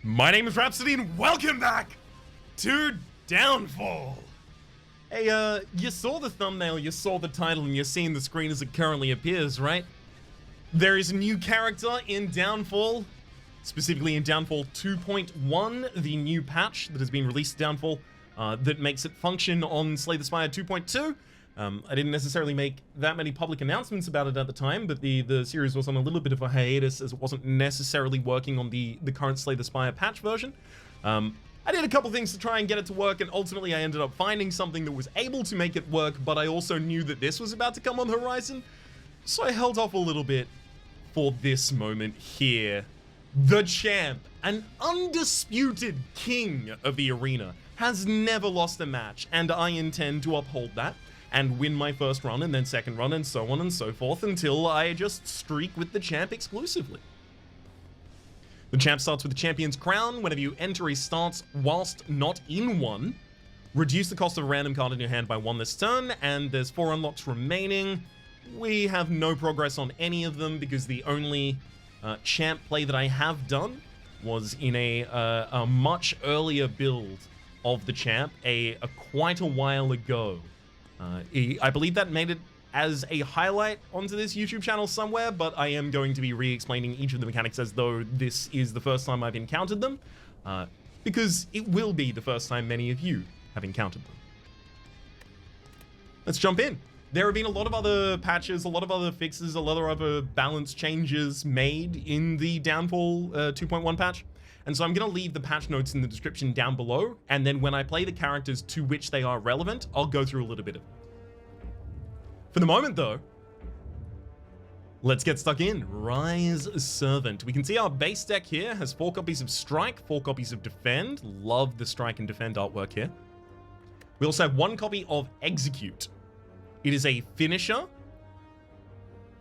My name is Rhapsody and welcome back to Downfall. Hey, you saw the thumbnail, you saw the title, and you're seeing the screen as it currently appears, right? There is a new character in Downfall, specifically in Downfall 2.1, the new patch that has been released to Downfall that makes it function on Slay the Spire 2.2. I didn't necessarily make that many public announcements about it at the time, but the series was on a little bit of a hiatus as it wasn't necessarily working on the current Slay the Spire patch version. I did a couple things to try and get it to work, and ultimately I ended up finding something that was able to make it work, but I also knew that this was about to come on the horizon, so I held off a little bit for this moment here. The champ, an undisputed king of the arena, has never lost a match, and I intend to uphold that and win my first run and then second run and so on and so forth until I just streak with the champ exclusively. The champ starts with the champion's crown. Whenever you enter a stance whilst not in one, reduce the cost of a random card in your hand by 1 this turn, and there's 4 unlocks remaining. We have no progress on any of them because the only champ play that I have done was in a much earlier build of the champ quite a while ago. I believe that made it as a highlight onto this YouTube channel somewhere, but I am going to be re-explaining each of the mechanics as though this is the first time I've encountered them, because it will be the first time many of you have encountered them. Let's jump in. There have been a lot of other patches, a lot of other fixes, a lot of other balance changes made in the Downfall 2.1 patch. And so I'm going to leave the patch notes in the description down below, and then when I play the characters to which they are relevant, I'll go through a little bit of it. For the moment, though, let's get stuck in. Rise Servant. We can see our base deck here has 4 copies of Strike, 4 copies of Defend. Love the Strike and Defend artwork here. We also have 1 copy of Execute. It is a finisher,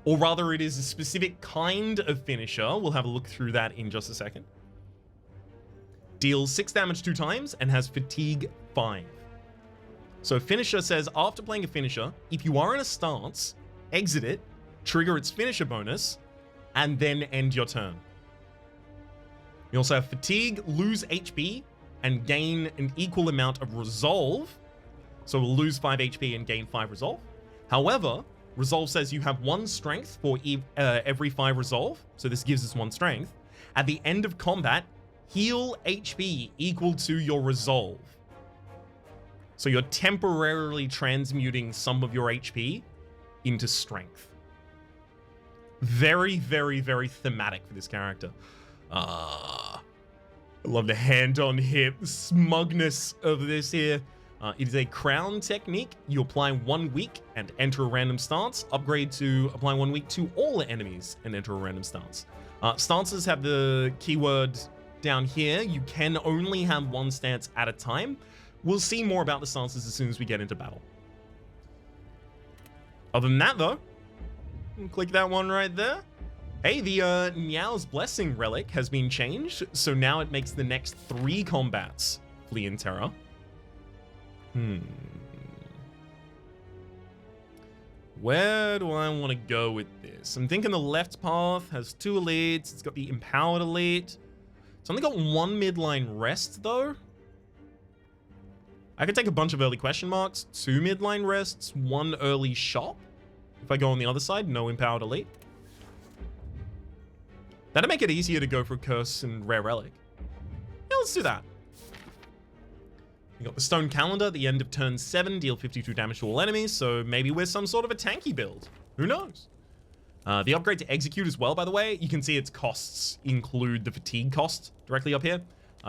or rather it is a specific kind of finisher. We'll have a look through that in just a second. Deals 6 damage 2 times and has fatigue 5. So finisher says after playing a finisher, if you are in a stance, exit it, trigger its finisher bonus, and then end your turn. You also have fatigue, lose HP, and gain an equal amount of resolve. So we'll lose 5 HP and gain 5 resolve. However, resolve says you have 1 strength for every 5 resolve. So this gives us 1 strength. At the end of combat, heal HP equal to your resolve. So you're temporarily transmuting some of your HP into strength. Very, very, very thematic for this character. I love the hand on hip smugness of this here. It is a crown technique. You apply 1 week and enter a random stance. Upgrade to apply 1 week to all enemies and enter a random stance. Stances have the keyword down here. You can only have 1 stance at a time. We'll see more about the stances as soon as we get into battle. Other than that, though, click that one right there. Hey, the Niao's Blessing relic has been changed, so now it makes the next 3 combats flee in terror. Where do I want to go with this? I'm thinking the left path has 2 elites. It's got the Empowered Elite. It's only got 1 midline rest, though. I could take a bunch of early question marks, 2 midline rests, 1 early shop. If I go on the other side, no Empowered Elite. That'd make it easier to go for Curse and Rare Relic. Yeah, let's do that. We got the Stone Calendar at the end of turn 7, deal 52 damage to all enemies, so maybe we're some sort of a tanky build. Who knows? The upgrade to Execute as well, by the way, you can see its costs include the fatigue cost directly up here.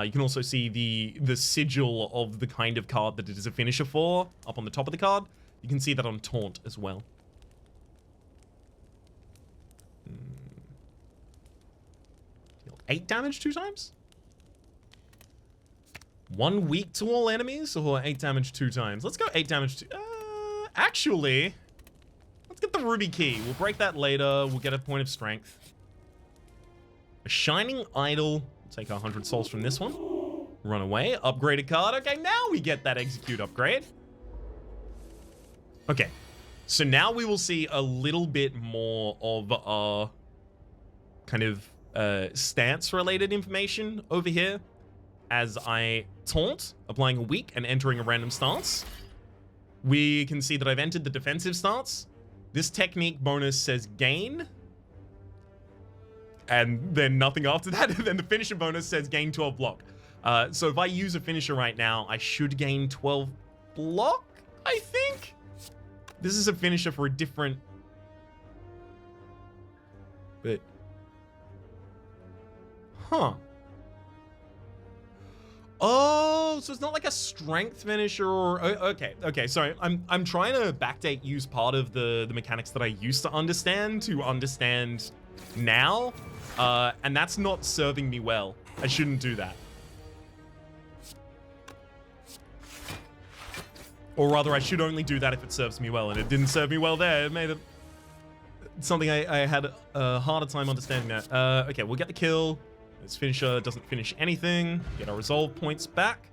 You can also see the sigil of the kind of card that it is a finisher for up on the top of the card. You can see that on Taunt as well. 8 damage 2 times? 1 week to all enemies, or 8 damage 2 times? Let's go 8 damage 2. Actually, let's get the Ruby Key. We'll break that later. We'll get a point of strength. A Shining Idol. We'll take 100 souls from this one. Run away. Upgrade a card. Okay, now we get that Execute upgrade. Okay, so now we will see a little bit more of our kind of stance-related information over here as I taunt, applying a weak and entering a random stance. We can see that I've entered the defensive stance. This technique bonus says gain, and then nothing after that. And then the finisher bonus says gain 12 block. So if I use a finisher right now, I should gain 12 block, I think. This is a finisher for a different... But... Huh. Oh, so it's not like a strength finisher or... Okay, sorry. I'm trying to backdate use part of the mechanics that I used to understand now. And that's not serving me well. I shouldn't do that. Or rather, I should only do that if it serves me well, and it didn't serve me well there. It made it something I had a harder time understanding that. Okay, we'll get the kill. This finisher doesn't finish anything. Get our resolve points back.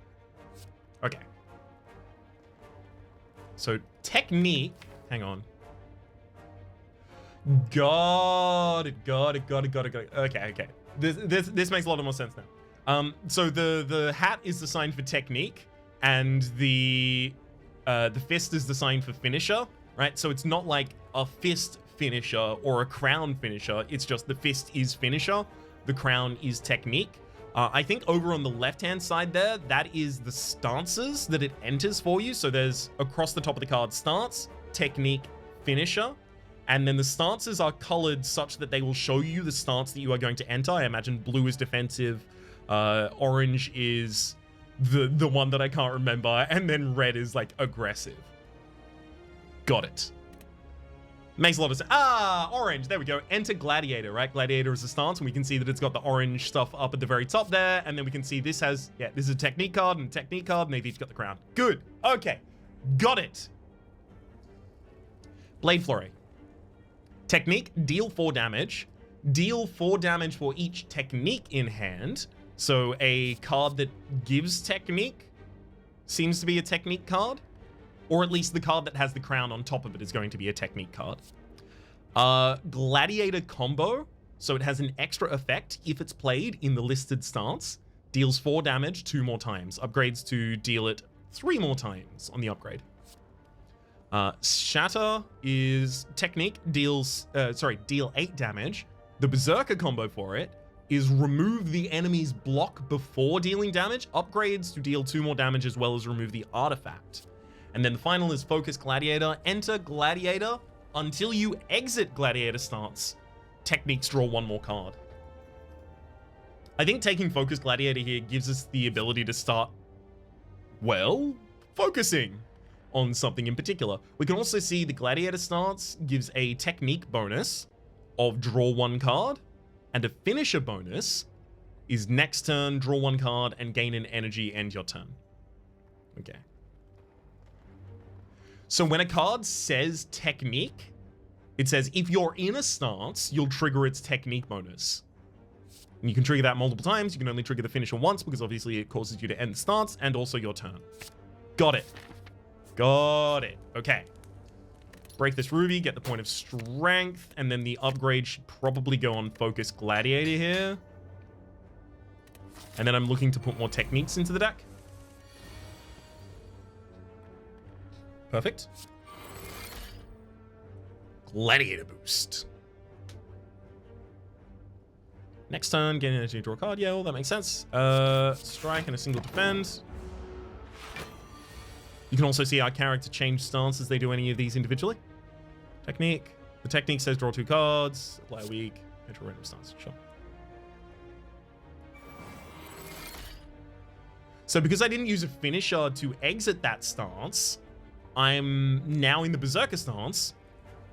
Okay. So, technique. Hang on. Got it. Okay. This makes a lot more sense now. So the hat is the sign for technique, and the fist is the sign for finisher, right? So it's not like a fist finisher or a crown finisher. It's just the fist is finisher, the crown is technique. I think over on the left-hand side there, that is the stances that it enters for you. So there's across the top of the card stance, technique, finisher. And then the stances are colored such that they will show you the stance that you are going to enter. I imagine blue is defensive, orange is the one that I can't remember, and then red is like aggressive. Got it. Makes a lot of sense. Ah, orange, there we go. Enter Gladiator, right? Gladiator is a stance, and we can see that it's got the orange stuff up at the very top there, and then we can see this has, yeah, this is a technique card and a technique card, and they've each got the crown. Good, okay, got it. Blade Flurry. Technique, deal 4 damage. Deal 4 damage for each technique in hand. So a card that gives technique seems to be a technique card. Or at least the card that has the crown on top of it is going to be a technique card. Gladiator combo. So it has an extra effect if it's played in the listed stance. Deals 4 damage 2 more times. Upgrades to deal it 3 more times on the upgrade. Shatter is technique, deal 8 damage. The Berserker combo for it is remove the enemy's block before dealing damage, upgrades to deal 2 more damage as well as remove the artifact. And then the final is Focus Gladiator. Enter Gladiator until you exit Gladiator stance. Techniques draw 1 more card. I think taking Focus Gladiator here gives us the ability to start, well, focusing on something in particular. We can also see the Gladiator stance gives a technique bonus of draw 1 card, and a finisher bonus is next turn, draw 1 card, and gain an energy, end your turn. Okay. So when a card says technique, it says if you're in a stance, you'll trigger its technique bonus. And you can trigger that multiple times. You can only trigger the finisher once because obviously it causes you to end the stance and also your turn. Got it. Got it. Okay. Break this ruby, get the point of strength, and then the upgrade should probably go on Focus Gladiator here. And then I'm looking to put more techniques into the deck. Perfect. Gladiator boost. Next turn, gain energy, draw a card. Yeah, well, that makes sense. Strike and a single defend. You can also see our character change stance as they do any of these individually. Technique. The technique says draw 2 cards, apply a weak, enter a random stance. Sure. So because I didn't use a finisher to exit that stance, I'm now in the Berserker stance,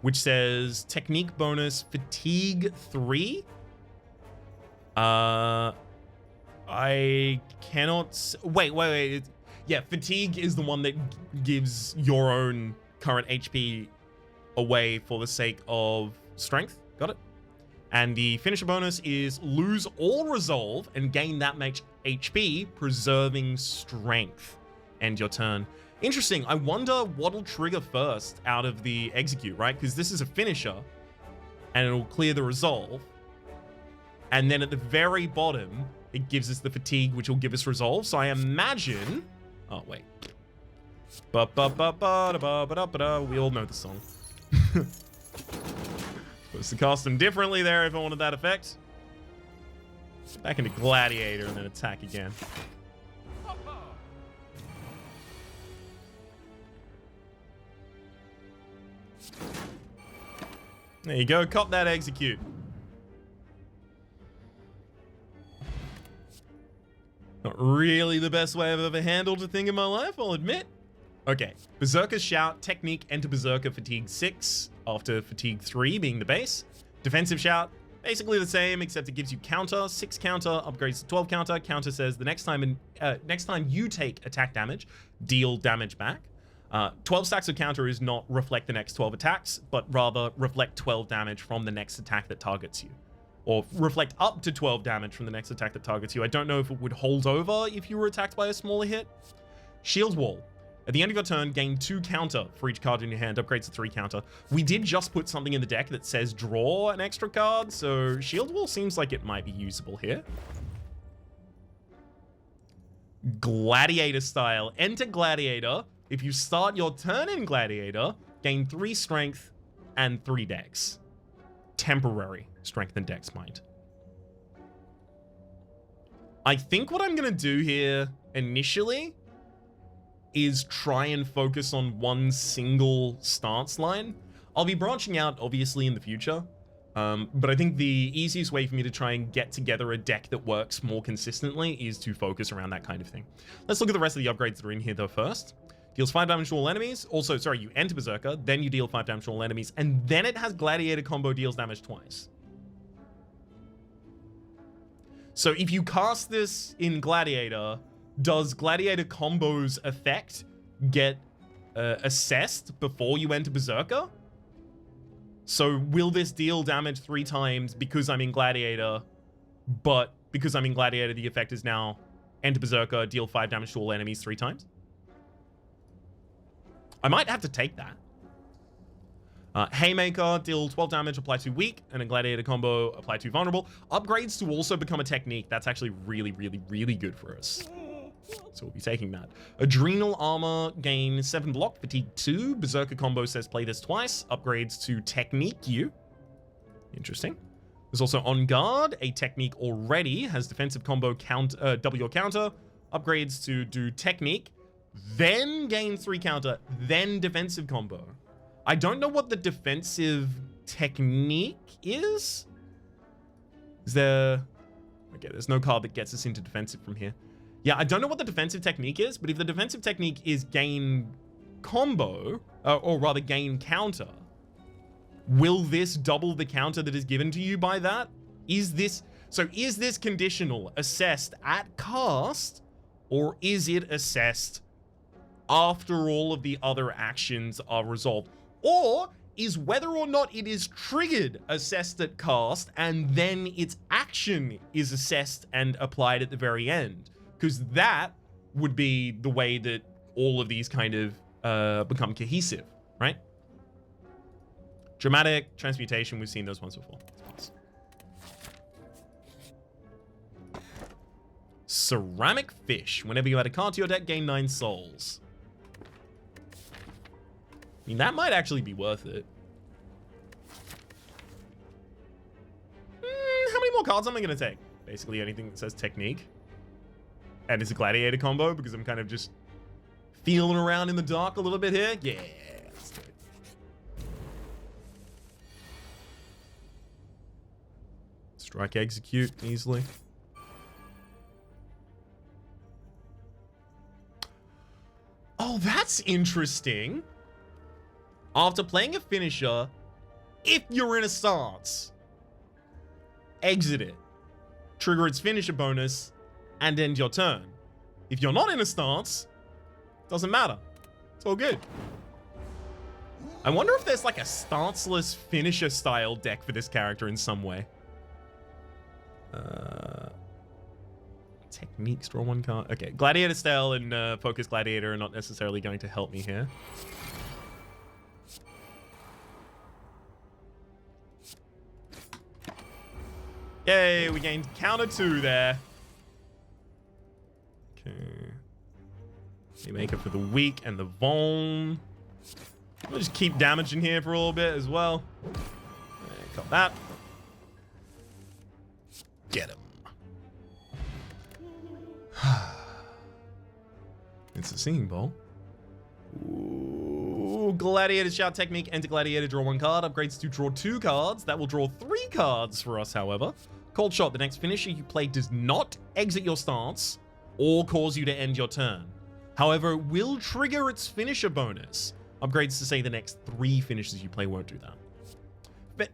which says technique bonus fatigue 3. I cannot... Wait. Yeah, fatigue is the one that gives your own current HP away for the sake of strength. Got it? And the finisher bonus is lose all resolve and gain that much HP, preserving strength. End your turn. Interesting. I wonder what'll trigger first out of the execute, right? Because this is a finisher and it'll clear the resolve. And then at the very bottom, it gives us the fatigue, which will give us resolve. So I imagine... Oh, wait. We all know the song. Supposed to cast them differently there if I wanted that effect. Back into Gladiator and then attack again. There you go, cop that execute. Not really the best way I've ever handled a thing in my life, I'll admit. Okay, Berserker's Shout, Technique, enter Berserker, Fatigue 6, after Fatigue 3 being the base. Defensive Shout, basically the same, except it gives you counter, 6 counter, upgrades to 12 counter. Counter says the next time you take attack damage, deal damage back. 12 stacks of counter is not reflect the next 12 attacks, but rather reflect 12 damage from the next attack that targets you. Or reflect up to 12 damage from the next attack that targets you. I don't know if it would hold over if you were attacked by a smaller hit. Shield Wall. At the end of your turn, gain 2 counter for each card in your hand, upgrades to 3 counter. We did just put something in the deck that says draw an extra card, so Shield Wall seems like it might be usable here. Gladiator style. Enter Gladiator. If you start your turn in Gladiator, gain 3 strength and 3 dex. Temporary strength and dex, mind. I think what I'm going to do here initially is try and focus on one single stance line. I'll be branching out, obviously, in the future. But I think the easiest way for me to try and get together a deck that works more consistently is to focus around that kind of thing. Let's look at the rest of the upgrades that are in here, though, first. Deals 5 damage to all enemies. Also, sorry, you enter Berserker, then you deal 5 damage to all enemies, and then it has Gladiator combo deals damage twice. So if you cast this in Gladiator, does Gladiator combo's effect get assessed before you enter Berserker? So will this deal damage 3 times because I'm in Gladiator, but because I'm in Gladiator, the effect is now enter Berserker, deal 5 damage to all enemies 3 times? I might have to take that. Haymaker, deal 12 damage, apply to weak, and a Gladiator combo, apply to vulnerable. Upgrades to also become a technique. That's actually really, really, really good for us. So we'll be taking that. Adrenal Armor, gain 7 block, fatigue 2. Berserker combo says play this twice. Upgrades to technique you. Interesting. There's also On Guard, a technique already, has defensive combo, double your counter. Upgrades to do technique, then gain 3 counter, then defensive combo. I don't know what the defensive technique is. Is there... Okay, there's no card that gets us into defensive from here. Yeah, I don't know what the defensive technique is, but if the defensive technique is gain combo, or rather gain counter, will this double the counter that is given to you by that? Is this conditional assessed at cast, or is it assessed after all of the other actions are resolved? Or is whether or not it is triggered assessed at cast and then its action is assessed and applied at the very end? Because that would be the way that all of these kind of become cohesive, right? Dramatic, Transmutation, we've seen those ones before. Ceramic Fish. Whenever you add a card to your deck, gain 9 souls. I mean, that might actually be worth it. How many more cards am I going to take? Basically anything that says technique. And it's a Gladiator combo because I'm kind of just feeling around in the dark a little bit here. Yeah, let's do it. Strike, execute easily. Oh, that's interesting. After playing a finisher, if you're in a stance, exit it, trigger its finisher bonus, and end your turn. If you're not in a stance, doesn't matter. It's all good. I wonder if there's like a stanceless finisher style deck for this character in some way. Techniques, draw 1 card. Okay, Gladiator style and Focus Gladiator are not necessarily going to help me here. Yay, we gained counter 2 there. Okay. We make it for the weak and the vuln. We'll just keep damaging here for a little bit as well. Got that. Get him. It's a singing bowl. Ooh, Gladiator Shout Technique. Enter Gladiator, draw 1 card. Upgrades to draw 2 cards. That will draw 3 cards for us, however. Cold Shot. The next finisher you play does not exit your stance or cause you to end your turn. However, it will trigger its finisher bonus. Upgrades to say the next 3 finishers you play won't do that.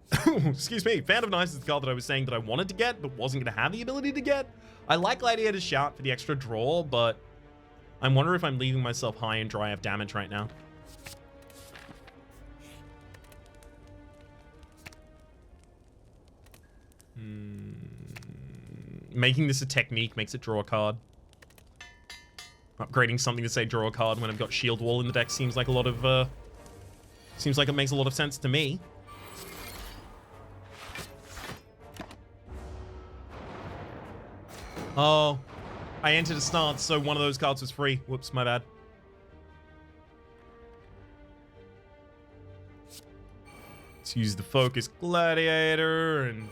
Excuse me. Fan of Nice is the card that I was saying that I wanted to get, but wasn't going to have the ability to get. I like Gladiator's Shout for the extra draw, but I wonder if I'm leaving myself high and dry of damage right now. Making this a technique makes it draw a card. Upgrading something to say draw a card when I've got Shield Wall in the deck seems like a lot of seems like it makes a lot of sense to me. Oh, I entered a stance, so one of those cards was free. Whoops, my bad. Let's use the Focus Gladiator and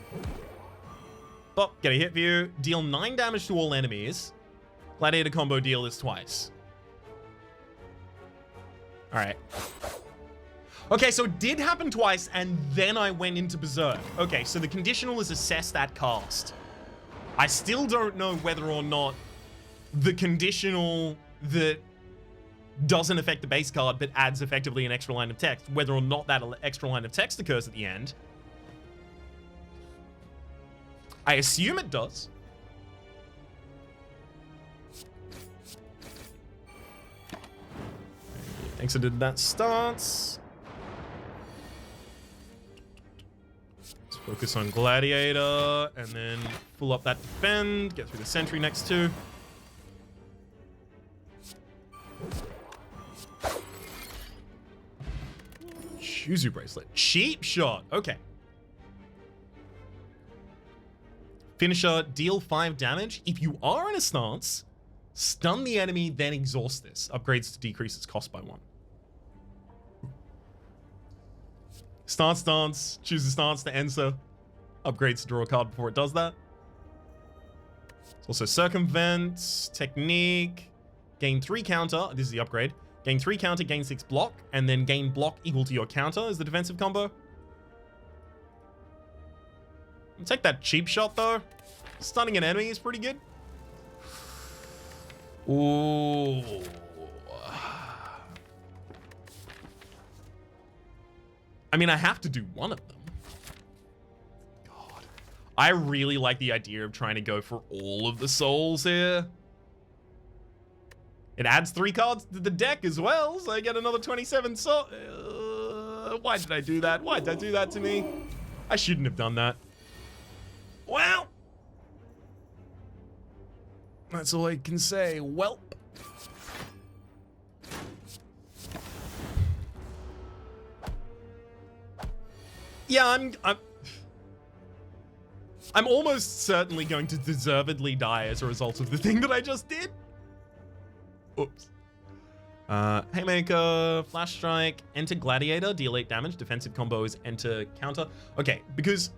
oh, get a hit view. Deal 9 damage to all enemies. Gladiator combo, deal this twice. All right. Okay, so it did happen twice, and then I went into Berserk. Okay, so the conditional is assessed at cast. I still don't know whether or not the conditional that doesn't affect the base card but adds effectively an extra line of text, whether or not that extra line of text occurs at the end. I assume it does. Exited that stance. Let's focus on Gladiator and then pull up that defend, get through the sentry next to. Shuzu Bracelet. Cheap shot. Okay. Finisher, deal 5 damage. If you are in a stance, stun the enemy, then exhaust this. Upgrades to decrease its cost by 1. Stance. Choose a stance to answer. Upgrades to draw a card before it does that. It's also Circumvent, Technique, gain 3 counter. This is the upgrade. Gain 3 counter, gain 6 block, and then gain block equal to your counter is the defensive combo. I'll take that cheap shot though. Stunning an enemy is pretty good. Ooh. I mean, I have to do one of them. God. I really like the idea of trying to go for all of the souls here. It adds 3 cards to the deck as well, so I get another 27 soul. Why did I do that? Why did I do that to me? I shouldn't have done that. Well, that's all I can say. Welp. Yeah, I'm almost certainly going to deservedly die as a result of the thing that I just did. Oops. Haymaker, Flash Strike, enter Gladiator, deal 8 damage. Defensive combo is enter counter. Okay, because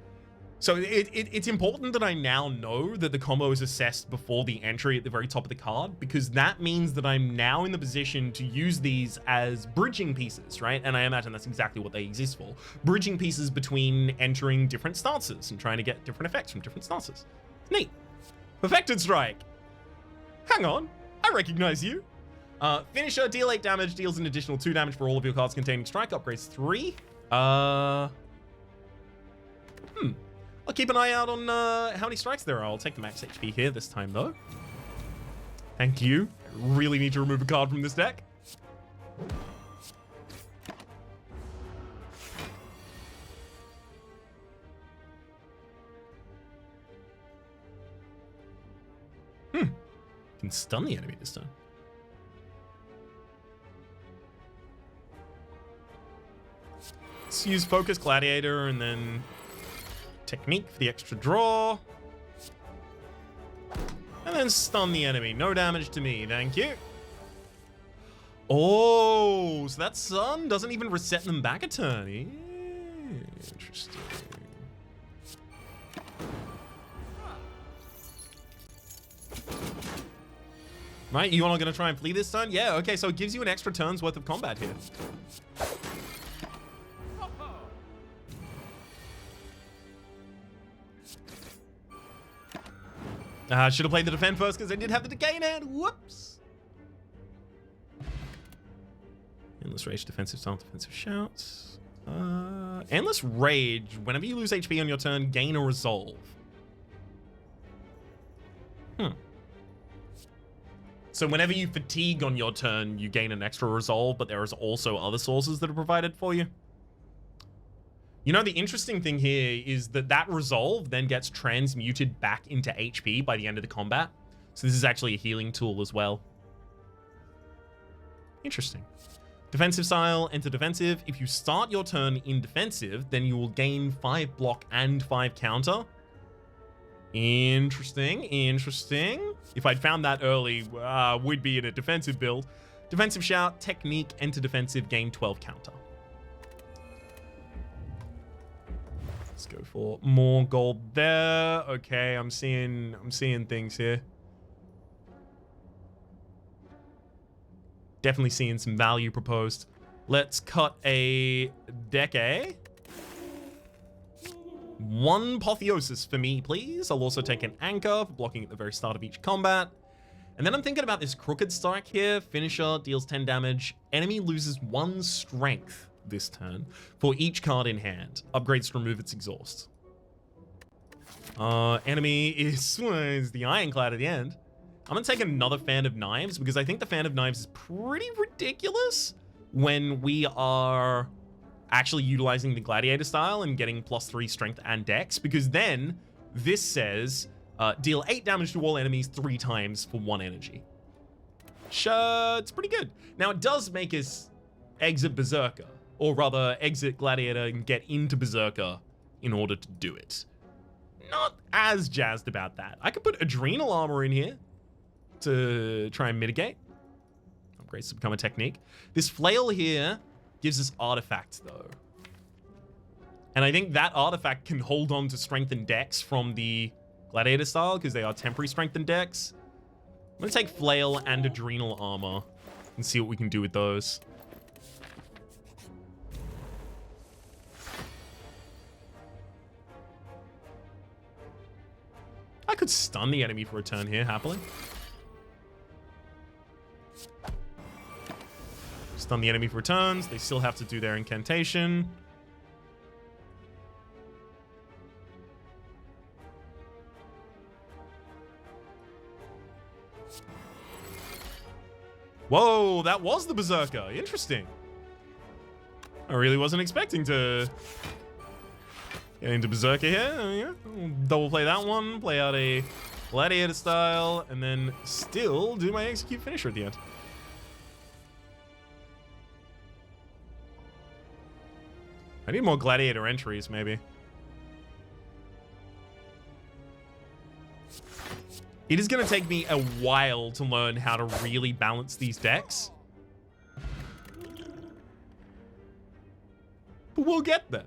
so it's important that I now know that the combo is assessed before the entry at the very top of the card, because that means that I'm now in the position to use these as bridging pieces, right? And I imagine that's exactly what they exist for. Bridging pieces between entering different stances and trying to get different effects from different stances. Neat. Perfected Strike. Hang on, I recognize you. Finisher, deal 8 damage, deals an additional 2 damage for all of your cards containing strike, upgrades 3. I'll keep an eye out on how many strikes there are. I'll take the max HP here this time, though. Thank you. I really need to remove a card from this deck. Can stun the enemy this time. Let's use Focus Gladiator and then Technique for the extra draw. And then stun the enemy. No damage to me, thank you. Oh, so that stun doesn't even reset them back a turn. Interesting. Right, you all gonna try and flee this turn? Yeah, okay, so it gives you an extra turn's worth of combat here. I should have played the defend first because I did have the decay in hand. Whoops. Endless Rage, defensive style, defensive shouts. Endless Rage, whenever you lose HP on your turn, gain a resolve. So whenever you fatigue on your turn, you gain an extra resolve, but there is also other sources that are provided for you. You know, the interesting thing here is that that resolve then gets transmuted back into HP by the end of the combat. So this is actually a healing tool as well. Interesting. Defensive style, enter defensive. If you start your turn in defensive, then you will gain 5 block and 5 counter. Interesting, interesting. If I'd found that early, we'd be in a defensive build. Defensive shout, technique, enter defensive, gain 12 counter. Let's go for more gold there. Okay, I'm seeing things here. Definitely seeing some value proposed. Let's cut a decay. 1 Apotheosis for me, please. I'll also take an Anchor for blocking at the very start of each combat. And then I'm thinking about this Crooked Strike here. Finisher, deals 10 damage. Enemy loses 1 strength this turn for each card in hand. Upgrades to remove its exhaust. Enemy is the Ironclad at the end. I'm gonna take another Fan of Knives because I think the Fan of Knives is pretty ridiculous when we are actually utilizing the Gladiator style and getting +3 strength and dex, because then this says deal 8 damage to all enemies 3 times for 1 energy. Sure, it's pretty good. Now it does make us exit Berserker, or rather exit Gladiator and get into Berserker in order to do it. Not as jazzed about that. I could put Adrenal Armor in here to try and mitigate. Upgrades to become a technique. This Flail here gives us artifacts though. And I think that artifact can hold on to strength and dex from the Gladiator style because they are temporary strength and dex. I'm gonna take Flail and Adrenal Armor and see what we can do with those. I could stun the enemy for a turn here, happily. Stun the enemy for turns. They still have to do their incantation. Whoa, that was the Berserker. Interesting. I really wasn't expecting to get into Berserker here. Yeah. Double play that one, play out a Gladiator style, and then still do my execute finisher at the end. I need more Gladiator entries, maybe. It is going to take me a while to learn how to really balance these decks. But we'll get there.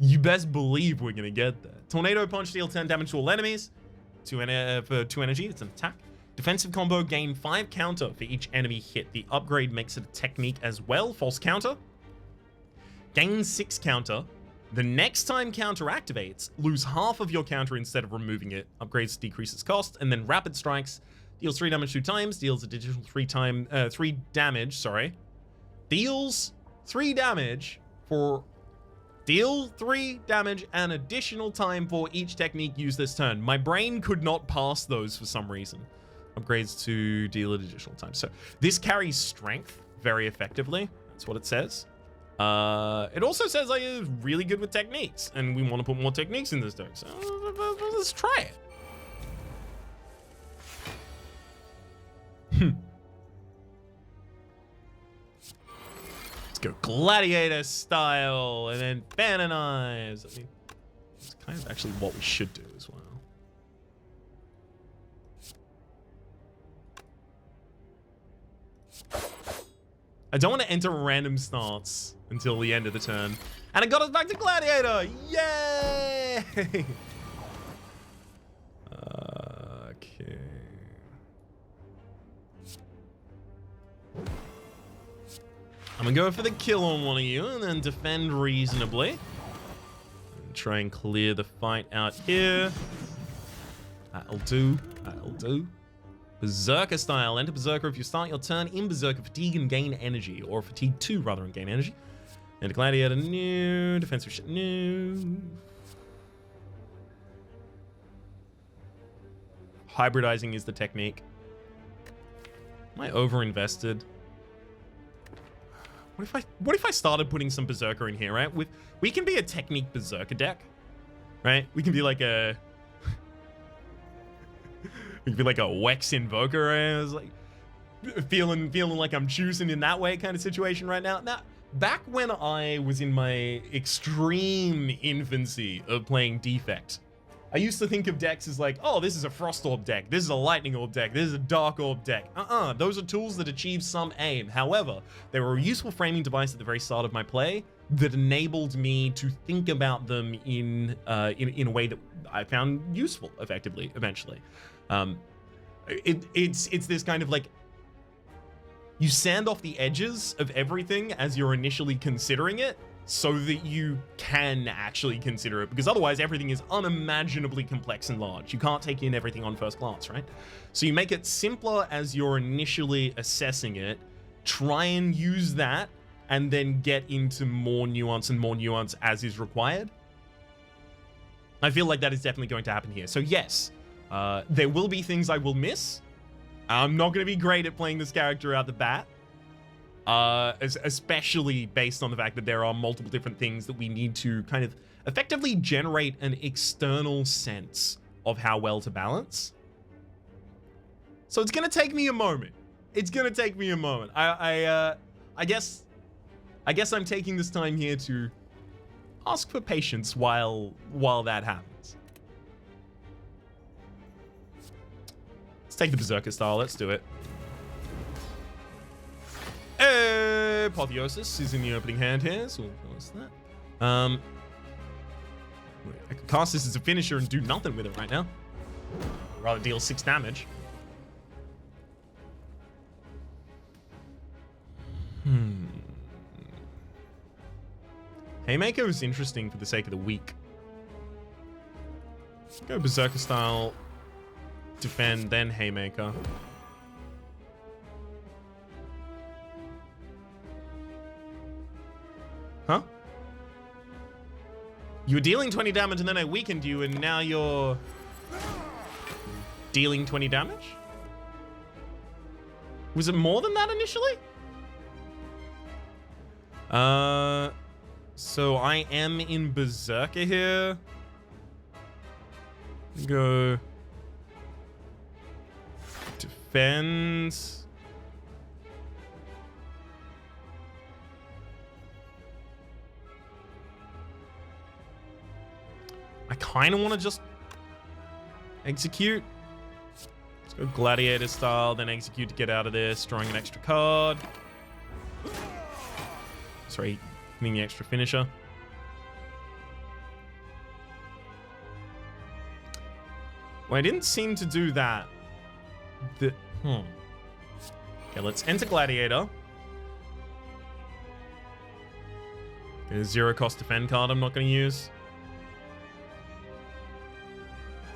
You best believe we're going to get there. Tornado Punch, deal 10 damage to all enemies. For 2 energy, it's an attack. Defensive combo, gain 5 counter for each enemy hit. The upgrade makes it a technique as well. False counter. Gain 6 counter. The next time counter activates, lose half of your counter instead of removing it. Upgrades decrease its cost. And then Rapid Strikes, deals 3 damage 2 times, deals additional 3 damage, sorry. Deals 3 damage for... Deal 3 damage an additional time for each technique used this turn. My brain could not pass those for some reason. Upgrades to deal an additional time. So this carries strength very effectively. That's what it says. It also says I is really good with techniques, and we want to put more techniques in this deck. So let's try it. Let's go Gladiator style, and then Fan of Knives. Let's kind of actually what we should do as well. I don't want to enter random starts until the end of the turn. And it got us back to Gladiator! Yay! Okay. I'm gonna go for the kill on one of you and then defend reasonably. And try and clear the fight out here. That'll do. That'll do. Berserker style. Enter Berserker if you start your turn in Berserker fatigue and gain energy. Or fatigue 2 rather and gain energy. Enter Gladiator new. Defensive shit new. Hybridizing is the technique. Am I over-invested? What if I started putting some Berserker in here, right? We can be a technique Berserker deck, right? We can be like a we can be like a Wex Invoker, right? I was like feeling like I'm choosing in that way kind of situation right now. Now, back when I was in my extreme infancy of playing Defect, I used to think of decks as like, oh, this is a Frost Orb deck, this is a Lightning Orb deck, this is a Dark Orb deck. Those are tools that achieve some aim. However, they were a useful framing device at the very start of my play that enabled me to think about them in a way that I found useful, effectively, eventually. It's this kind of like, you sand off the edges of everything as you're initially considering it, so that you can actually consider it, because otherwise everything is unimaginably complex and large. You can't take in everything on first glance, right? So you make it simpler as you're initially assessing it, try and use that, and then get into more nuance and more nuance as is required. I feel like that is definitely going to happen here. So yes, there will be things I will miss. I'm not going to be great at playing this character out the bat. Especially based on the fact that there are multiple different things that we need to kind of effectively generate an external sense of how well to balance. So it's gonna take me a moment. It's gonna take me a moment. I guess I'm taking this time here to ask for patience while that happens. Let's take the Berserker style. Let's do it. Apotheosis is in the opening hand here, so we'll close that. I could cast this as a finisher and do nothing with it right now. I'd rather deal 6 damage. Haymaker is interesting for the sake of the weak. Go Berserker style, defend, then Haymaker. Huh? You were dealing 20 damage and then I weakened you and now you're dealing 20 damage? Was it more than that initially? So I am in Berserker here. Go defend. I kind of want to just execute. Let's go Gladiator style, then execute to get out of this, drawing an extra card. Sorry, getting the extra finisher. Well, I didn't seem to do that. Okay, let's enter Gladiator. There's 0 cost defend card I'm not going to use.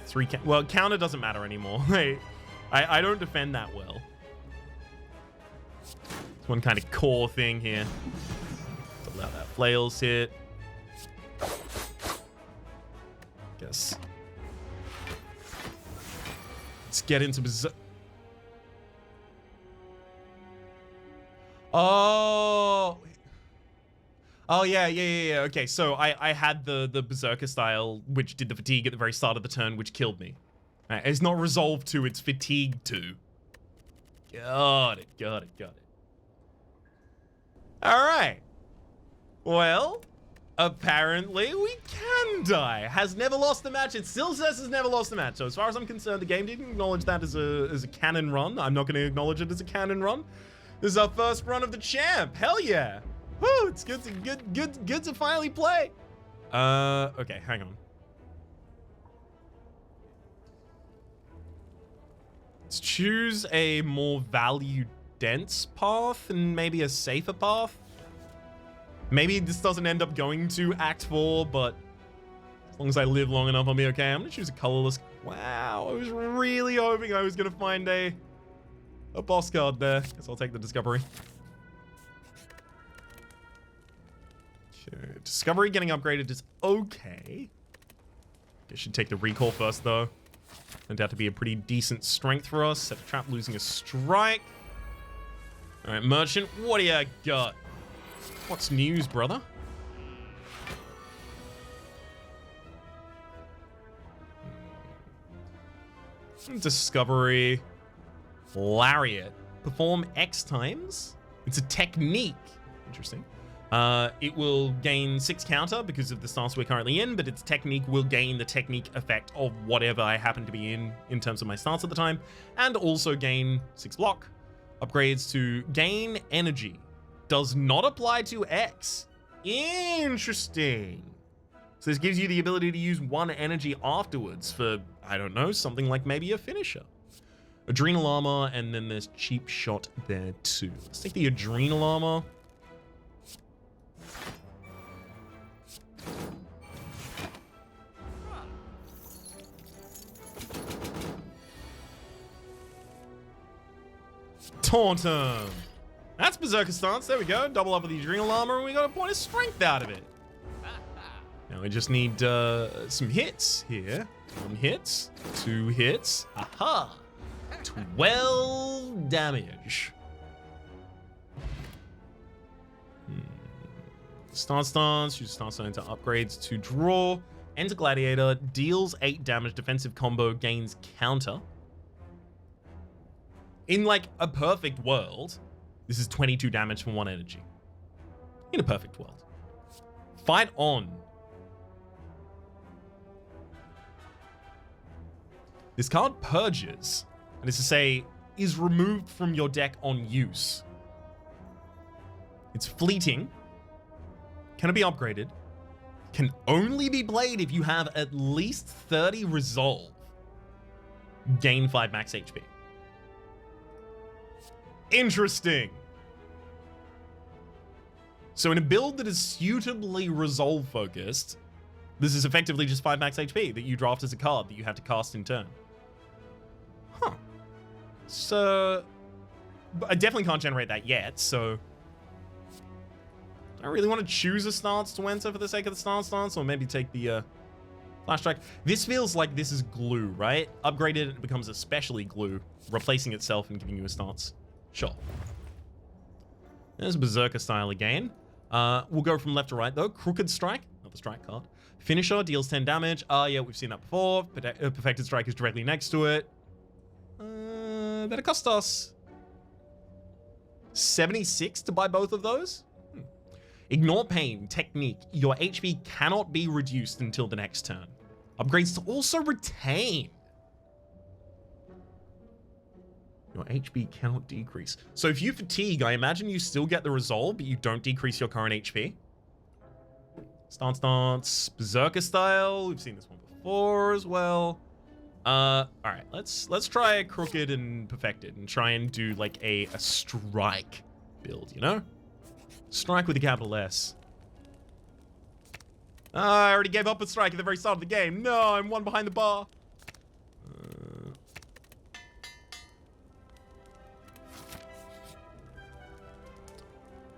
3 well, counter doesn't matter anymore. I don't defend that well. It's one kind of core thing here. Allow that flails hit. Guess. Let's get into berserk. Oh, yeah. Okay, so I had the Berserker style, which did the fatigue at the very start of the turn, which killed me. Right, it's not resolved to, it's fatigue 2. Got it. All right. Well, Apparently, we can die. Has never lost a match. It still says has never lost a match. So as far as I'm concerned, the game didn't acknowledge that as a canon run. I'm not going to acknowledge it as a canon run. This is our first run of the champ. Hell yeah. Woo, it's good to finally play. Okay, hang on. Let's choose a more value-dense path and maybe a safer path. Maybe this doesn't end up going to Act 4, but as long as I live long enough, I'll be okay. I'm gonna choose a colorless. Wow, I was really hoping I was gonna find a boss card there. Guess I'll take the discovery. Okay, discovery getting upgraded is okay. Guess should take the recall first though. Turned out to be a pretty decent strength for us. Set a trap, losing a strike. All right, merchant, what do you got? What's news, brother? Discovery. Lariat. Perform X times. It's a technique. Interesting. It will gain 6 counter because of the stance we're currently in, but its technique will gain the technique effect of whatever I happen to be in terms of my stance at the time, and also gain 6 block. Upgrades to gain energy. Does not apply to X. Interesting. So this gives you the ability to use 1 energy afterwards for, I don't know, something like maybe a finisher. Adrenal armor, and then there's cheap shot there too. Let's take the adrenal armor. Taunt him. That's Berserker stance. There we go. Double up with the adrenal armor, and we got a point of strength out of it. Now we just need some hits here. 1 hit, 2 hits. Aha! 12 damage. Stance. Use stance into upgrades to draw. Enter Gladiator. Deals 8 damage. Defensive combo. Gains counter. In like a perfect world, this is 22 damage for 1 energy. In a perfect world. Fight on. This card purges, and it's to say, is removed from your deck on use. It's fleeting. Can it be upgraded? Can only be played if you have at least 30 resolve. Gain 5 max HP. Interesting. So in a build that is suitably resolve focused, this is effectively just 5 max HP that you draft as a card that you have to cast in turn. Huh. So I definitely can't generate that yet, so I really want to choose a stance to enter for the sake of the stance, or maybe take the flash strike. This feels like this is glue, right? Upgraded, it becomes especially glue, replacing itself and giving you a stance. Sure. There's Berserker style again. We'll go from left to right though. Crooked Strike, not the strike card. Finisher deals 10 damage. Yeah, we've seen that before. Perfected Strike is directly next to it. That'll cost us 76 to buy both of those. Ignore Pain, Technique. Your HP cannot be reduced until the next turn. Upgrades to also retain. Your HP cannot decrease. So if you fatigue, I imagine you still get the resolve, but you don't decrease your current HP. Stance, Berserker style. We've seen this one before as well. All right, let's try Crooked and Perfected and try and do like a strike build, you know? Strike with a capital S. I already gave up a strike at the very start of the game. No, I'm 1 behind the bar.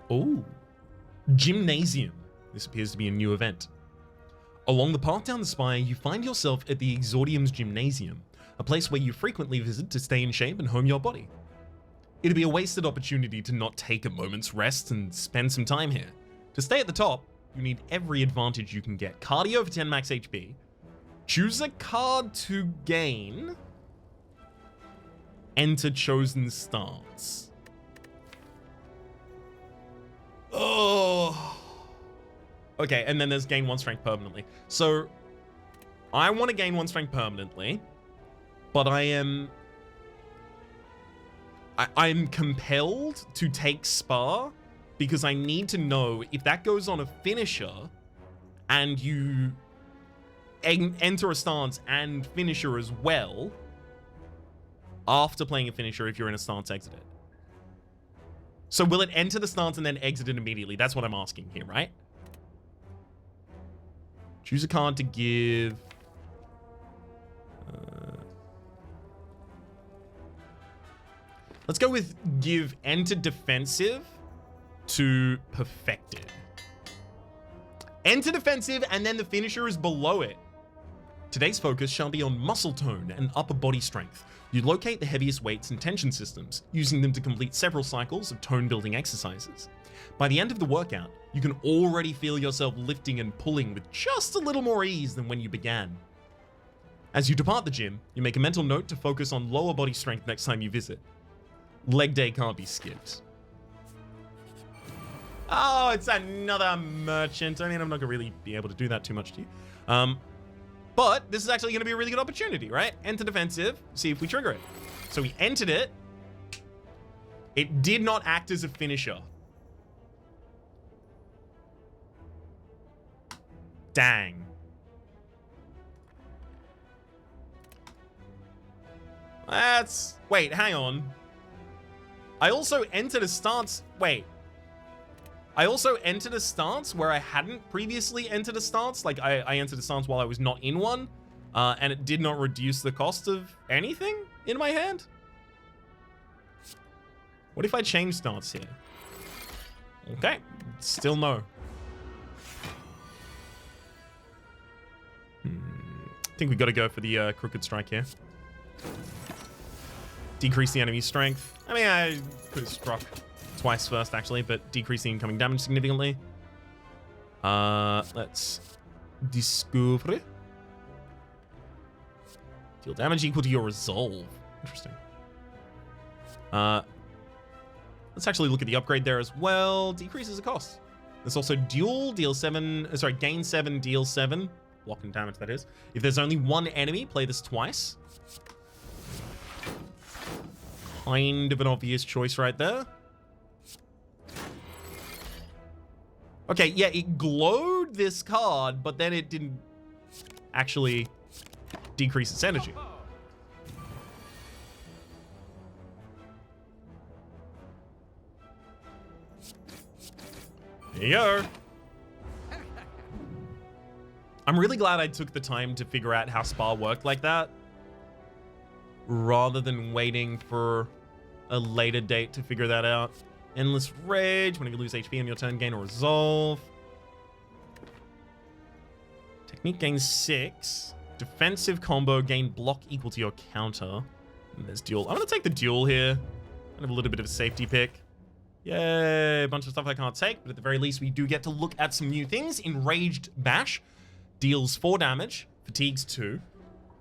Oh, Gymnasium. This appears to be a new event. Along the path down the spire, you find yourself at the Exordium's Gymnasium, a place where you frequently visit to stay in shape and hone your body. It'd be a wasted opportunity to not take a moment's rest and spend some time here. To stay at the top, you need every advantage you can get. Cardio for 10 max HP. Choose a card to gain. Enter chosen stance. Oh. Okay, and then there's gain 1 strength permanently. So I want to gain 1 strength permanently, but I'm compelled to take Spar because I need to know if that goes on a finisher and you enter a stance and finisher as well after playing a finisher if you're in a stance exited. So will it enter the stance and then exit it immediately? That's what I'm asking here, right? Choose a card to give... let's go with give enter defensive to perfected. Enter defensive and then the finisher is below it. Today's focus shall be on muscle tone and upper body strength. You locate the heaviest weights and tension systems, using them to complete several cycles of tone building exercises. By the end of the workout, you can already feel yourself lifting and pulling with just a little more ease than when you began. As you depart the gym, you make a mental note to focus on lower body strength next time you visit. Leg day can't be skipped. Oh, it's another merchant. I mean, I'm not gonna really be able to do that too much to you. But this is actually gonna be a really good opportunity, right? Enter defensive, see if we trigger it. So we entered it. It did not act as a finisher. Dang. That's... Wait, hang on. I also entered a stance... Wait. I also entered a stance where I hadn't previously entered a stance. Like, I entered a stance while I was not in one. And it did not reduce the cost of anything in my hand. What if I change stance here? Okay. Still no. I think we got to go for the crooked strike here. Decrease the enemy's strength. I mean, I could have struck twice first, actually, but decrease the incoming damage significantly. Let's discover. Deal damage equal to your resolve. Interesting. Let's actually look at the upgrade there as well. Decreases the cost. There's also dual, deal 7, sorry, gain 7, deal 7. Block and damage, that is. If there's only one enemy, play this twice. Kind of an obvious choice right there. Okay, yeah, it glowed this card, but then it didn't actually decrease its energy. There you go. I'm really glad I took the time to figure out how Spar worked like that, rather than waiting for a later date to figure that out. Endless Rage, when you lose HP on your turn, gain a resolve. Technique gains 6. Defensive combo, gain block equal to your counter. And there's duel. I'm gonna take the duel here. Kind of a little bit of a safety pick. Yay, a bunch of stuff I can't take, but at the very least we do get to look at some new things. Enraged Bash deals 4 damage, fatigues 2.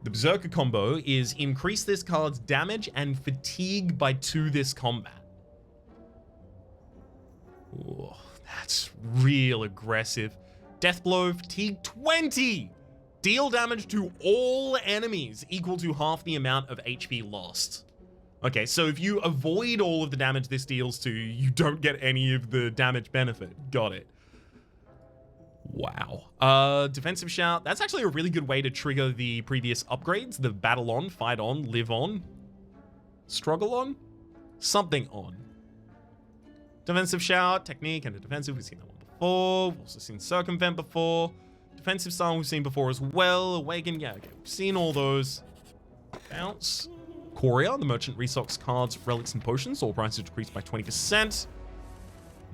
The Berserker combo is increase this card's damage and fatigue by 2 this combat. Ooh, that's real aggressive. Death Blow, fatigue 20. Deal damage to all enemies equal to half the amount of HP lost. Okay, so if you avoid all of the damage this deals to, you don't get any of the damage benefit. Got it. Wow. Defensive Shout. That's actually a really good way to trigger the previous upgrades. The Battle On, Fight On, Live On, Struggle On, Something On. Defensive Shout, Technique, and a Defensive. We've seen that one before. We've also seen Circumvent before. Defensive Style we've seen before as well. Awaken, yeah, okay. We've seen all those. Bounce. Courier, the merchant restocks cards, relics, and potions. All prices decreased by 20%.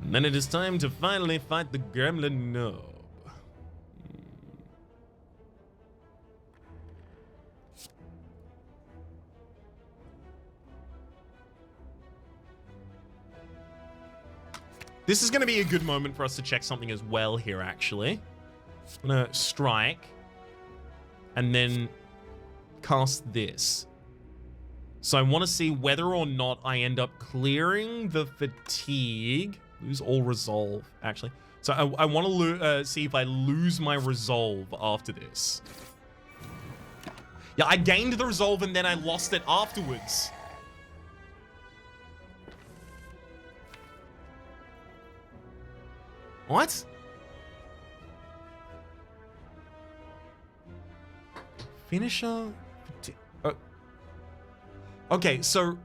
And then it is time to finally fight the Gremlin Nob. This is going to be a good moment for us to check something as well here, actually. I'm going to strike and then cast this. So I want to see whether or not I end up clearing the fatigue. Lose all resolve, actually. So I want to see if I lose my resolve after this. Yeah, I gained the resolve and then I lost it afterwards. What? Finisher? Okay, so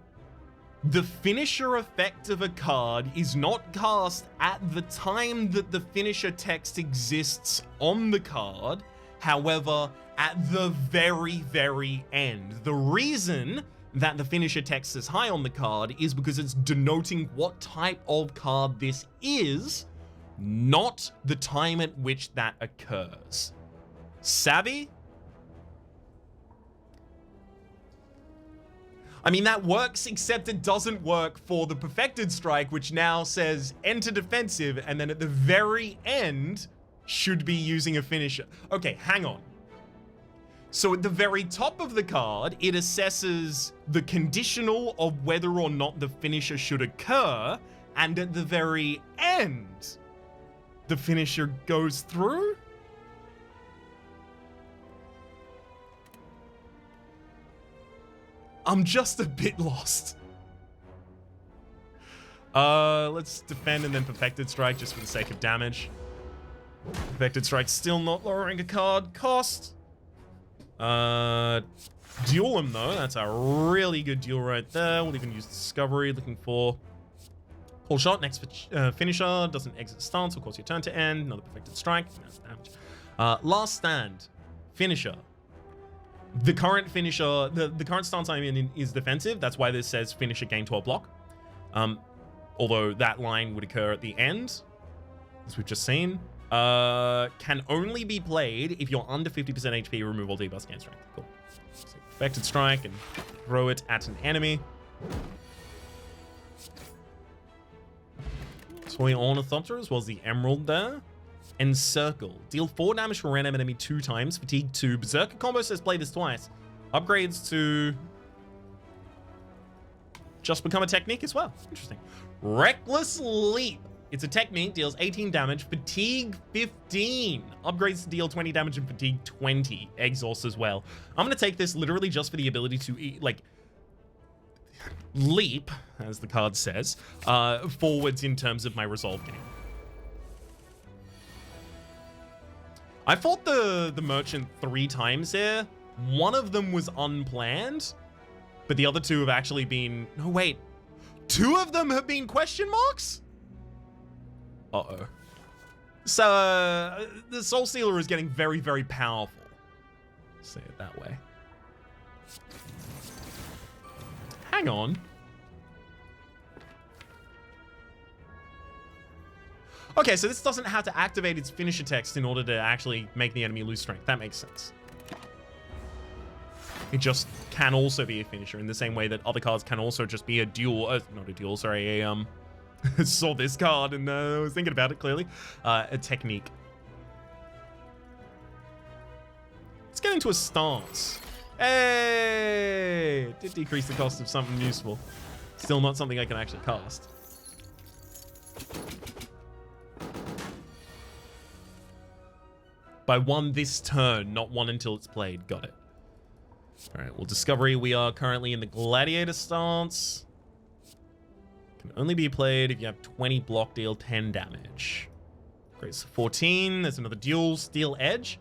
the finisher effect of a card is not cast at the time that the finisher text exists on the card. However, at the very, very end. The reason that the finisher text is high on the card is because it's denoting what type of card this is, not the time at which that occurs. Savvy? I mean, that works, except it doesn't work for the Perfected Strike, which now says enter defensive, and then at the very end, should be using a finisher. Okay, hang on. So at the very top of the card, it assesses the conditional of whether or not the finisher should occur, and at the very end, the finisher goes through? I'm just a bit lost. Let's defend and then Perfected Strike just for the sake of damage. Perfected Strike still not lowering a card cost. Duel him though, that's a really good duel right there. We'll even use Discovery, looking for pull shot. Next finisher, doesn't exit stance, will cause your turn to end. Another Perfected Strike, that's damage. Last stand, finisher. The current finisher, the current stance I'm in is defensive. That's why this says finisher gain 12 block. Although that line would occur at the end, as we've just seen. Can only be played if you're under 50% HP, remove all debuffs, gain strength. Cool. So Perfected Strike and throw it at an enemy. Toy Ornithopter as well as the Emerald there. Encircle. Deal 4 damage for random enemy 2 times. Fatigue 2. Berserker combo says play this twice. Upgrades to just become a technique as well. Interesting. Reckless Leap. It's a technique, deals 18 damage, fatigue 15. Upgrades to deal 20 damage and fatigue 20. Exhaust as well. I'm going to take this literally just for the ability to, like, leap, as the card says, forwards in terms of my resolve gain. I fought the merchant 3 times here. One of them was unplanned, but the other 2 have actually been... No, wait. 2 of them have been question marks? Uh-oh. So, the Soul Stealer is getting very, very powerful. Say it that way. Hang on. Okay, so this doesn't have to activate its finisher text in order to actually make the enemy lose strength. That makes sense. It just can also be a finisher in the same way that other cards can also just be a duel. Not a duel, sorry, a saw this card and I was thinking about it clearly. A technique. Let's get into a stance. Hey! It did decrease the cost of something useful. Still not something I can actually cast. By 1 this turn, not 1 until it's played. Got it. All right, well, Discovery, we are currently in the Gladiator stance. Can only be played if you have 20 block, deal 10 damage. Great, so 14. There's another duel, Steel Edge.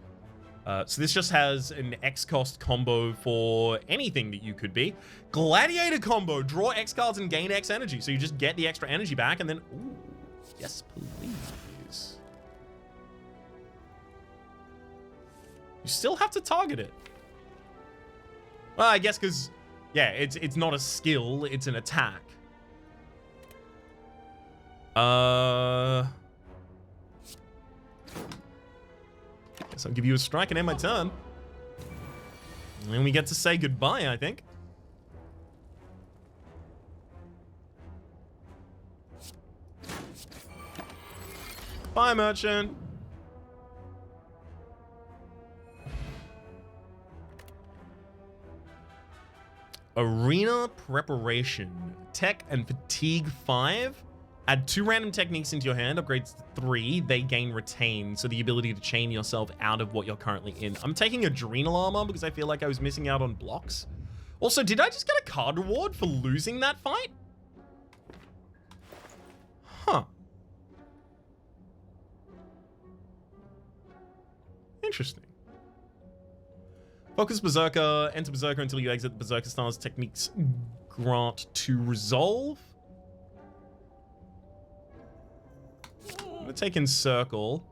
So this just has an X cost combo for anything that you could be. Gladiator combo, draw X cards and gain X energy. So you just get the extra energy back and then, ooh, yes, please. You still have to target it. Well, I guess because, yeah, it's not a skill, it's an attack. Guess I'll give you a strike and end my turn. And then we get to say goodbye, I think. Bye, merchant. Arena Preparation. Tech and Fatigue 5. Add 2 random techniques into your hand, upgrades to 3, they gain retain, so the ability to chain yourself out of what you're currently in. I'm taking Adrenal Armor because I feel like I was missing out on blocks. Also, did I just get a card reward for losing that fight? Huh. Interesting. Focus Berserker, enter Berserker until you exit the Berserker stance. Techniques grant 2 resolve. I'm gonna take Encircle.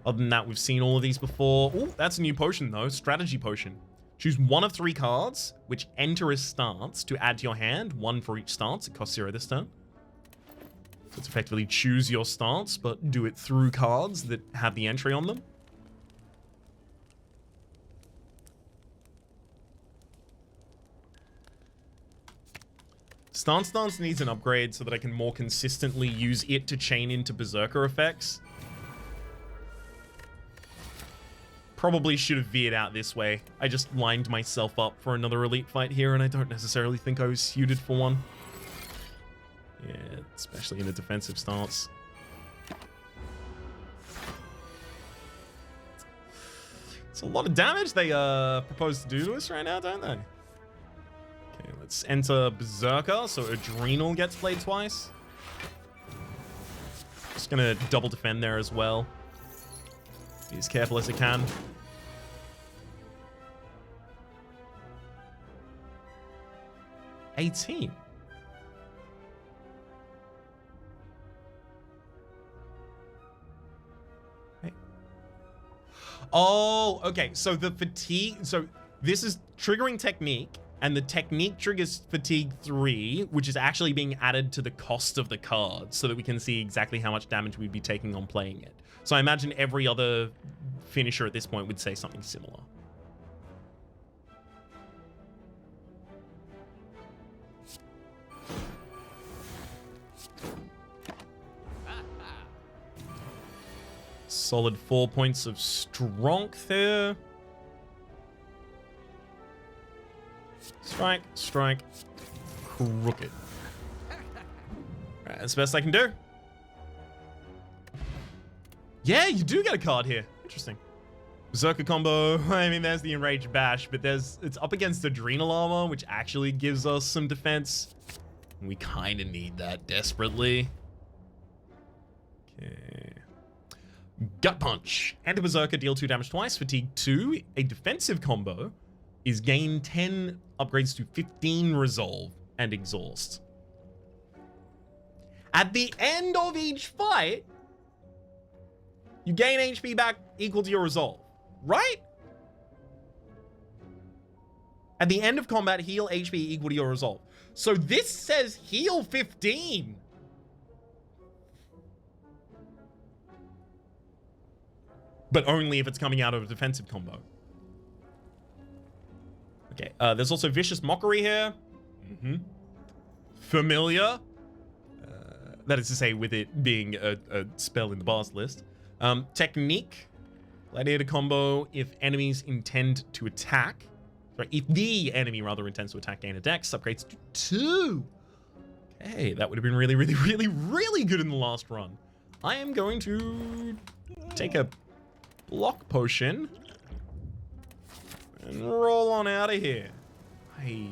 Other than that, we've seen all of these before. Oh, that's a new potion though, Strategy Potion. Choose 1 of 3 cards, which enter a stance to add to your hand, 1 for each stance. It costs 0 this turn. So it's effectively choose your stance, but do it through cards that have the entry on them. Stance needs an upgrade so that I can more consistently use it to chain into Berserker effects. Probably should have veered out this way. I just lined myself up for another elite fight here, and I don't necessarily think I was suited for one. Yeah, especially in a defensive stance. It's a lot of damage they propose to do to us right now, don't they? Okay, let's enter Berserker, so Adrenal gets played twice. Just gonna double defend there as well. Be as careful as I can. $18. Hey. Oh, okay. So the fatigue. So this is triggering technique, and the technique triggers fatigue 3, which is actually being added to the cost of the card, so that we can see exactly how much damage we'd be taking on playing it. So I imagine every other finisher at this point would say something similar. Solid 4 points of strength there. Strike, strike, crooked. Alright, that's the best I can do. Yeah, you do get a card here. Interesting. Berserker combo. I mean, there's the Enraged Bash, but it's up against Adrenal Armor, which actually gives us some defense. And we kind of need that desperately. Okay. Gut Punch. Anti-Berserker, deal 2 damage twice. Fatigue 2. A defensive combo is gain 10, upgrades to 15 Resolve, and Exhaust. At the end of each fight, you gain HP back equal to your resolve, right? At the end of combat, heal HP equal to your resolve. So this says heal 15. But only if it's coming out of a defensive combo. Okay, there's also Vicious Mockery here. Familiar. That is to say, with it being a spell in the boss list. Technique. Gladiator combo. If enemies intend to attack. Sorry, if the enemy rather intends to attack, gain a dex. Upgrades to 2. Okay, that would have been really, really, really, really good in the last run. I am going to take a block potion and roll on out of here. I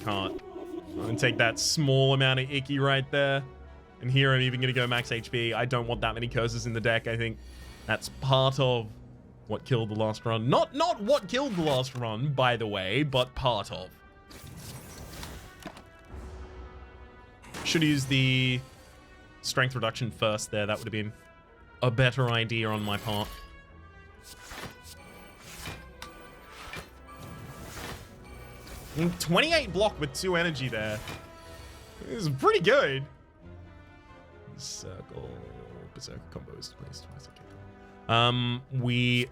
can't. I'm gonna take that small amount of icky right there. And here I'm even gonna go max HP. I don't want that many curses in the deck. I think that's part of what killed the last run. Not what killed the last run, by the way, but part of. Should use the strength reduction first there. That would have been a better idea on my part. I mean, 28 block with 2 energy there. This is pretty good. Circle. Berserker combos twice. Okay. We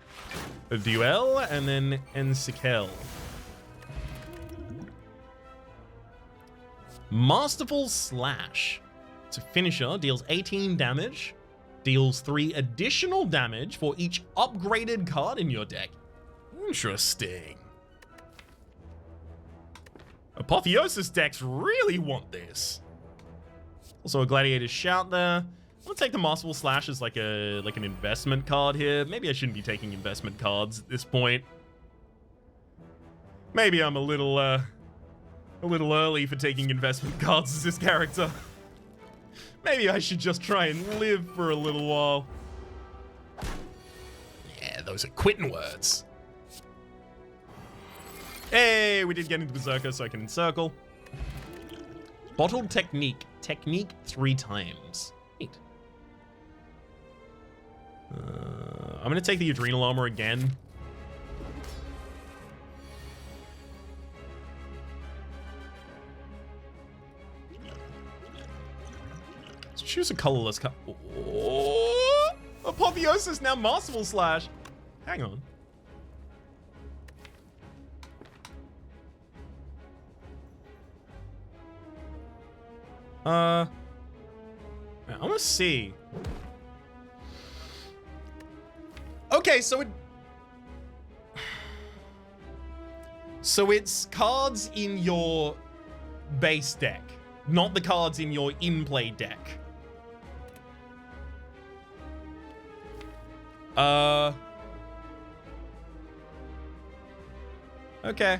duel and then Ensikel. Masterful Slash. It's a finisher, deals 18 damage, deals 3 additional damage for each upgraded card in your deck. Interesting. Apotheosis decks really want this. Also a Gladiator's Shout there. I'm gonna take the Masterful Slash as like an investment card here. Maybe I shouldn't be taking investment cards at this point. Maybe I'm a little early for taking investment cards as this character. Maybe I should just try and live for a little while. Yeah, those are quitting words. Hey, we did get into Berserker, so I can encircle. Bottled Technique. Technique 3 times. Neat. I'm going to take the Adrenal Armor again. Let's choose a colorless card. Oh, Apotheosis now Masterful Slash. Hang on. I want to see. Okay, so it's cards in your base deck, not the cards in your in-play deck. Okay.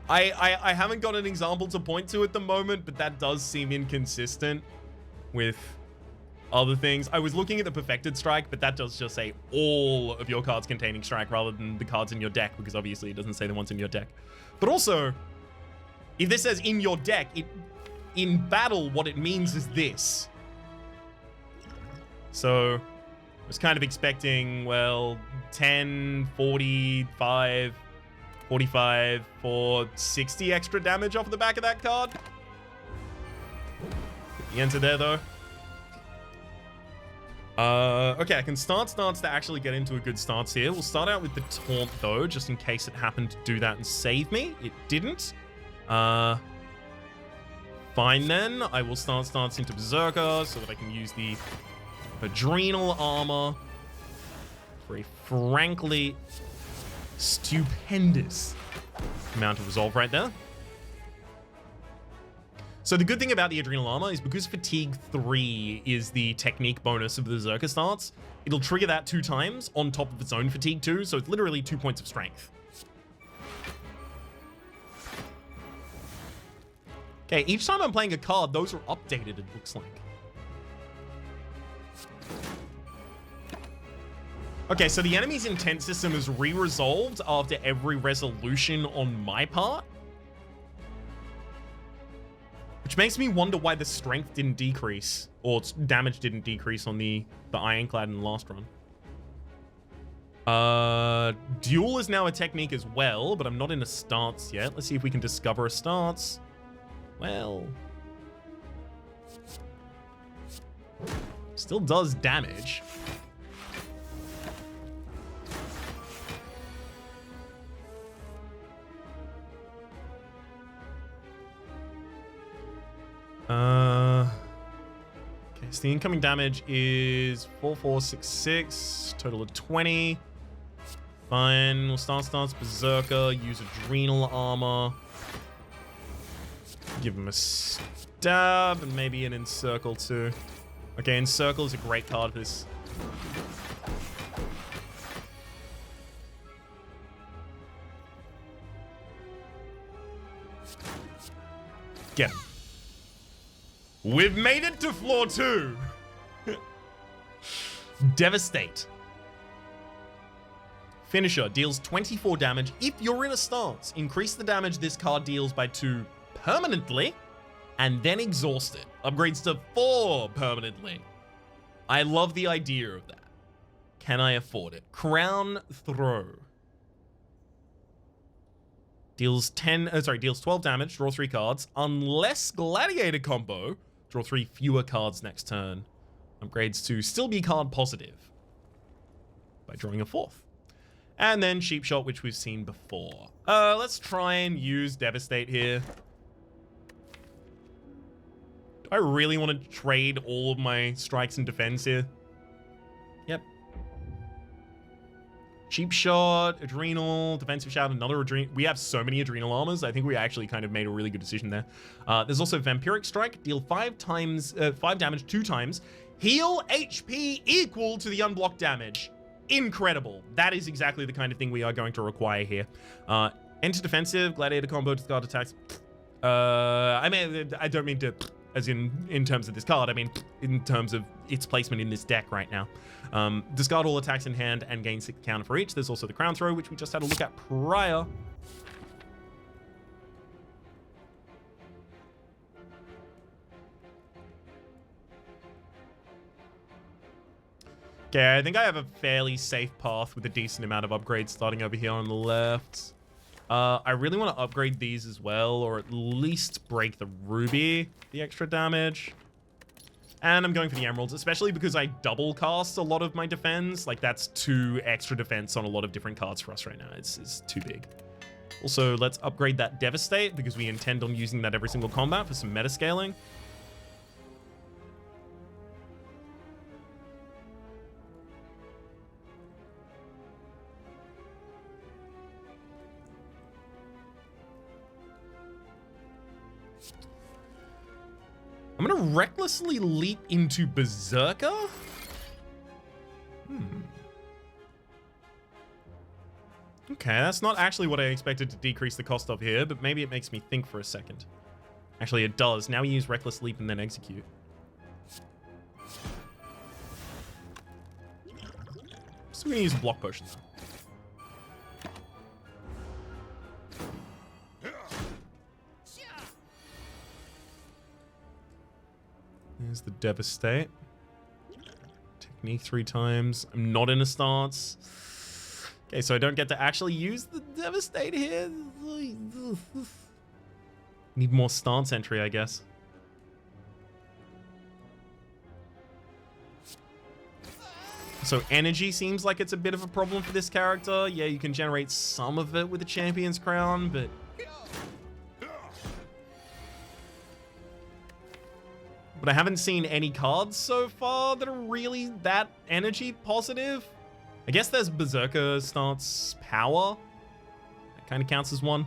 I haven't got an example to point to at the moment, but that does seem inconsistent with other things. I was looking at the Perfected Strike, but that does just say all of your cards containing strike rather than the cards in your deck, because obviously it doesn't say the ones in your deck. But also, if this says in your deck, in battle, what it means is this. So I was kind of expecting, well, 10, 45... 45 for 60 extra damage off the back of that card. Get the enter there, though. Okay, I can start stance to actually get into a good stance here. We'll start out with the Taunt, though, just in case it happened to do that and save me. It didn't. Fine, then. I will start stance into Berserker so that I can use the Adrenal Armor for a frankly stupendous amount of resolve right there. So the good thing about the Adrenal Armor is because Fatigue 3 is the technique bonus of the Berserker starts, it'll trigger that 2 times on top of its own Fatigue 2, so it's literally 2 points of strength. Okay, each time I'm playing a card, those are updated, it looks like. Okay, so the enemy's intent system is re-resolved after every resolution on my part. Which makes me wonder why the strength didn't decrease, or damage didn't decrease on the Ironclad in the last run. Duel is now a technique as well, but I'm not in a stance yet. Let's see if we can discover a stance. Well, still does damage. Okay, so the incoming damage is 4466, total of 20. Fine, we'll start Berserker, use Adrenal Armor. Give him a stab and maybe an Encircle too. Okay, Encircle is a great card for this. Get him. We've made it to floor 2. Devastate. Finisher deals 24 damage if you're in a stance. Increase the damage this card deals by 2 permanently, and then exhaust it. Upgrades to 4 permanently. I love the idea of that. Can I afford it? Crown Throw. Deals 12 damage, draw 3 cards. Unless Gladiator combo, draw 3 fewer cards next turn. Upgrades to still be card positive by drawing a 4th. And then Cheap Shot, which we've seen before. Let's try and use Devastate here. Do I really want to trade all of my strikes and defense here? Yep. Cheap Shot, Adrenal, Defensive Shout, another Adrenal. We have so many Adrenal armors. I think we actually kind of made a really good decision there. There's also Vampiric Strike, deal 5 damage 2 times. Heal HP equal to the unblocked damage. Incredible. That is exactly the kind of thing we are going to require here. Enter defensive, gladiator combo, discard attacks. I don't mean to, as in terms of this card, I mean in terms of its placement in this deck right now. Discard all attacks in hand and gain 6 counter for each. There's also the Crown Throw, which we just had a look at prior. Okay, I think I have a fairly safe path with a decent amount of upgrades starting over here on the left. I really want to upgrade these as well, or at least break the ruby, the extra damage. And I'm going for the emeralds, especially because I double cast a lot of my defense. Like, that's 2 extra defense on a lot of different cards for us right now. It's too big. Also, let's upgrade that Devastate, because we intend on using that every single combat for some meta scaling. I'm gonna recklessly leap into Berserker. Okay, that's not actually what I expected to decrease the cost of here, but maybe it makes me think for a second. Actually, it does. Now we use Reckless Leap and then Execute. So we're gonna use a Block Potion though. There's the Devastate. Technique 3 times. I'm not in a stance. Okay, so I don't get to actually use the Devastate here. Need more stance entry, I guess. So energy seems like it's a bit of a problem for this character. Yeah, you can generate some of it with the Champion's Crown, but... But I haven't seen any cards so far that are really that energy positive. I guess there's Berserker stance power. That kind of counts as one.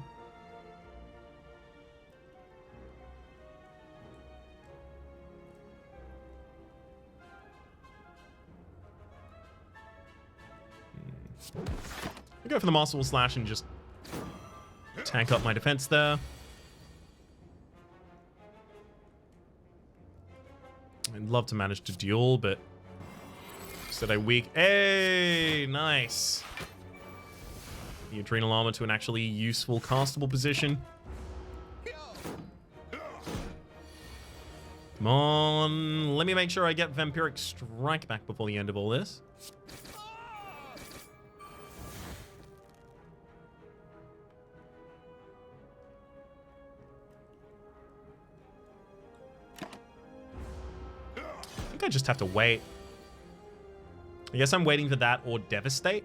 I'll go for the Masterful Slash and just tank up my defense there. I'd love to manage to duel, but instead I weak. Hey, nice. The Adrenal Armor to an actually useful castable position. Come on. Let me make sure I get Vampiric Strike back before the end of all this. I just have to wait. I guess I'm waiting for that or Devastate.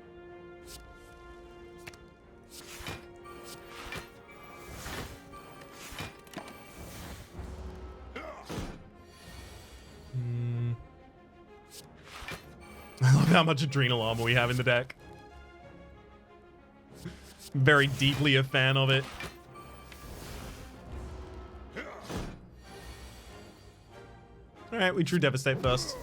I love how much Adrenal Armor we have in the deck. Very deeply a fan of it. Alright, we drew Devastate first.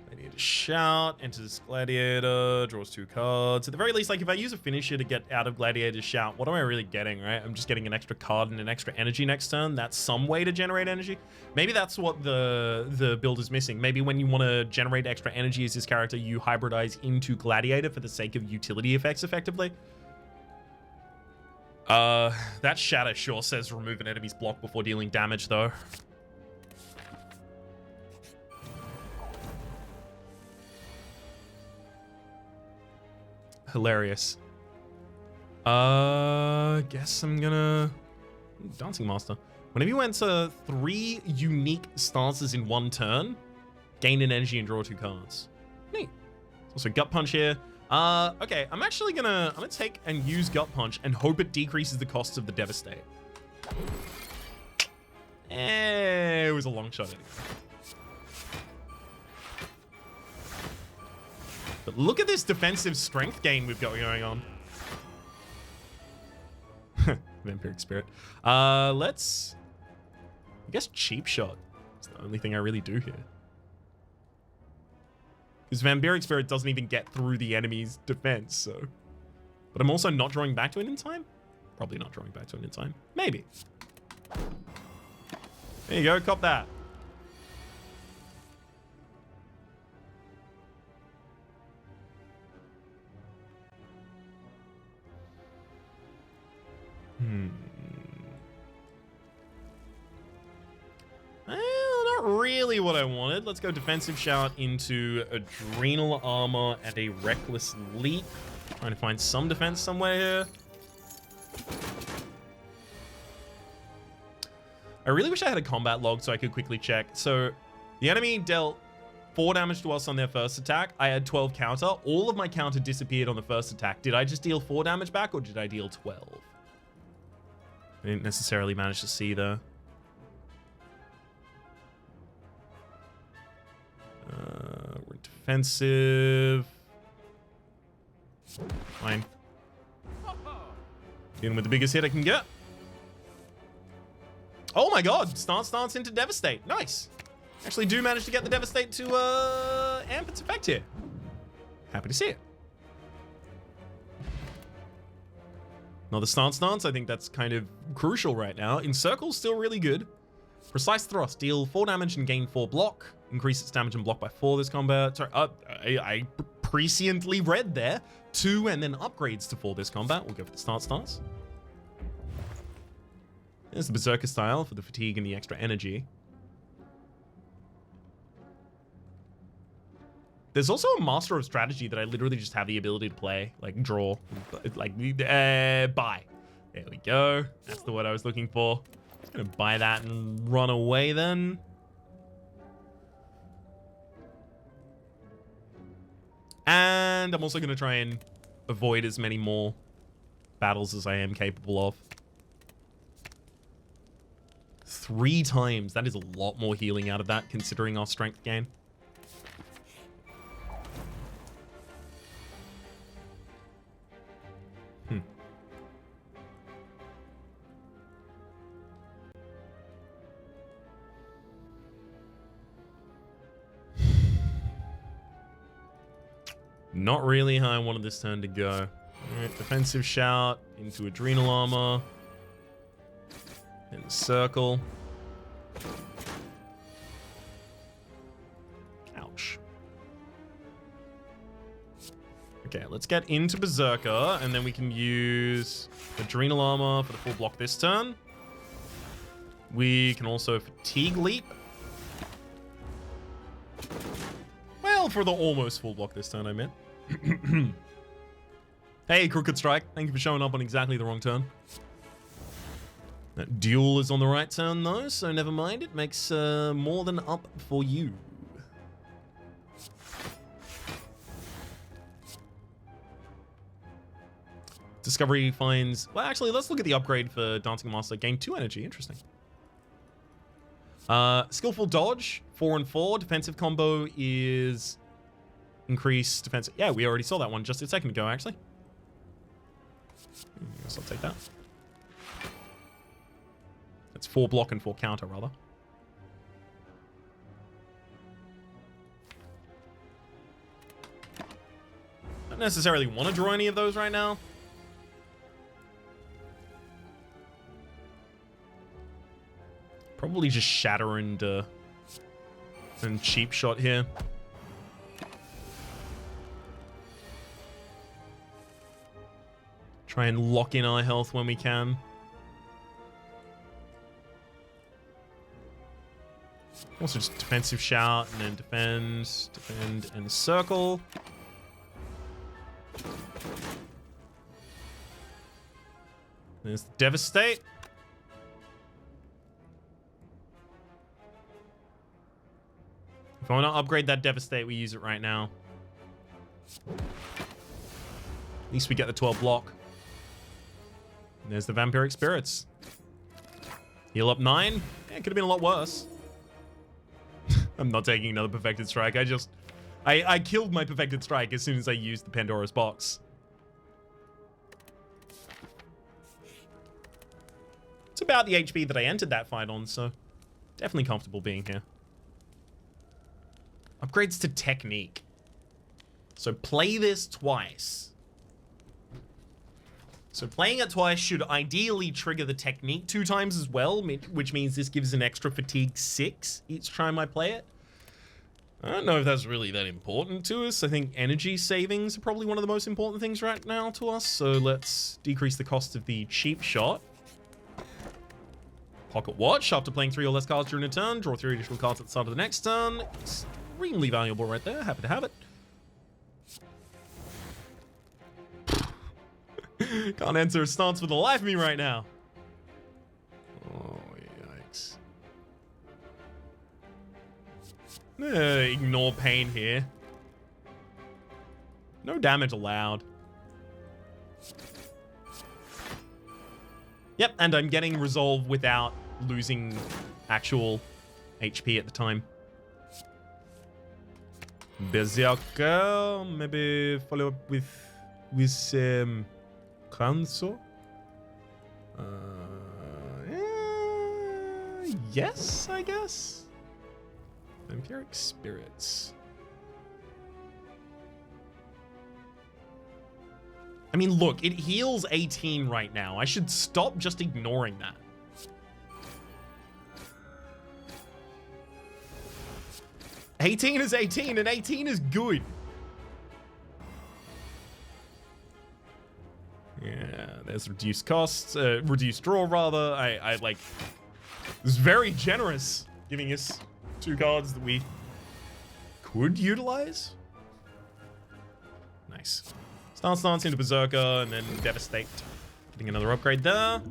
Gladiator Shout, enters Gladiator, draws 2 cards. At the very least, like, if I use a finisher to get out of Gladiator's Shout, what am I really getting, right? I'm just getting an extra card and an extra energy next turn. That's some way to generate energy. Maybe that's what the build is missing. Maybe when you want to generate extra energy as this character, you hybridize into Gladiator for the sake of utility effects, effectively. That Shatter sure says remove an enemy's block before dealing damage, though. Hilarious. Guess I'm gonna... Dancing Master. Whenever you enter 3 unique stances in one turn, gain an energy and draw 2 cards. Neat. There's also Gut Punch here. Okay, I'm gonna take and use Gut Punch and hope it decreases the costs of the Devastate. It was a long shot anyway. But look at this defensive strength gain we've got going on. Vampiric Spirit. Let's... I guess Cheap Shot. It's the only thing I really do here. Because Vampiric Spirit doesn't even get through the enemy's defense, so... But I'm also not drawing back to it in time? Probably not drawing back to it in time. Maybe. There you go, cop that. Well, not really what I wanted. Let's go defensive shout into Adrenal Armor and a Reckless Leap. Trying to find some defense somewhere here. I really wish I had a combat log so I could quickly check. So the enemy dealt 4 damage to us on their first attack. I had 12 counter. All of my counter disappeared on the first attack. Did I just deal 4 damage back or did I deal 12? I didn't necessarily manage to see though. We're defensive. Fine. Dealing with the biggest hit I can get. Oh my god, stance into Devastate. Nice. Actually do manage to get the Devastate to amp its effect here. Happy to see it. Another stance. I think that's kind of crucial right now. Encircle's still really good. Precise Thrust. Deal 4 damage and gain 4 block. Increase its damage and block by 4 this combat. Sorry, I presciently read there. 2 and then upgrades to 4 this combat. We'll go for the stance. There's the Berserker style for the fatigue and the extra energy. There's also a Master of Strategy that I literally just have the ability to play, like draw, like buy. There we go. That's the word I was looking for. Just gonna buy that and run away then. And I'm also gonna try and avoid as many more battles as I am capable of. 3 times. That is a lot more healing out of that, considering our strength gain. Not really how I wanted this turn to go. Alright, defensive shout into Adrenal Armor. And circle. Ouch. Okay, let's get into Berserker, and then we can use Adrenal Armor for the full block this turn. We can also Fatigue Leap. Well, for the almost full block this turn, I meant. Hey, Crooked Strike. Thank you for showing up on exactly the wrong turn. That duel is on the right turn, though, so never mind. It makes more than up for you. Discovery finds... Well, actually, let's look at the upgrade for Dancing Master. Gain 2 energy. Interesting. Skillful Dodge, 4 and 4. Defensive combo is... Increase defense. Yeah, we already saw that one just a second ago, actually. I guess I'll take that. That's 4 block and 4 counter, rather. Don't necessarily want to draw any of those right now. Probably just Shatter and Cheap Shot here. Try and lock in our health when we can. Also just defensive shout and then defend and circle. There's the Devastate. If I want to upgrade that Devastate, we use it right now. At least we get the 12 block. And there's the Vampiric Spirits. Heal up 9. Yeah, it could have been a lot worse. I'm not taking another Perfected Strike. I I killed my Perfected Strike as soon as I used the Pandora's box. It's about the HP that I entered that fight on, so definitely comfortable being here. Upgrades to technique. So play this twice. So playing it twice should ideally trigger the technique 2 times as well, which means this gives an extra fatigue 6 each time I play it. I don't know if that's really that important to us. I think energy savings are probably one of the most important things right now to us. So let's decrease the cost of the cheap shot. Pocket Watch. After playing 3 or less cards during a turn, draw 3 additional cards at the start of the next turn. Extremely valuable right there. Happy to have it. Can't answer a stance for the life of me right now. Oh, yikes. Ignore pain here. No damage allowed. Yep, and I'm getting resolve without losing actual HP at the time. Berserker, maybe follow up with Kanso? Yes, I guess. Vampiric Spirits. I mean, look, it heals 18 right now. I should stop just ignoring that. $18 is 18, and 18 is good. Yeah, there's reduced costs, reduced draw rather. I like, it's very generous giving us 2 cards that we could utilize. Nice. Stance into Berserker and then Devastate. Getting another upgrade there.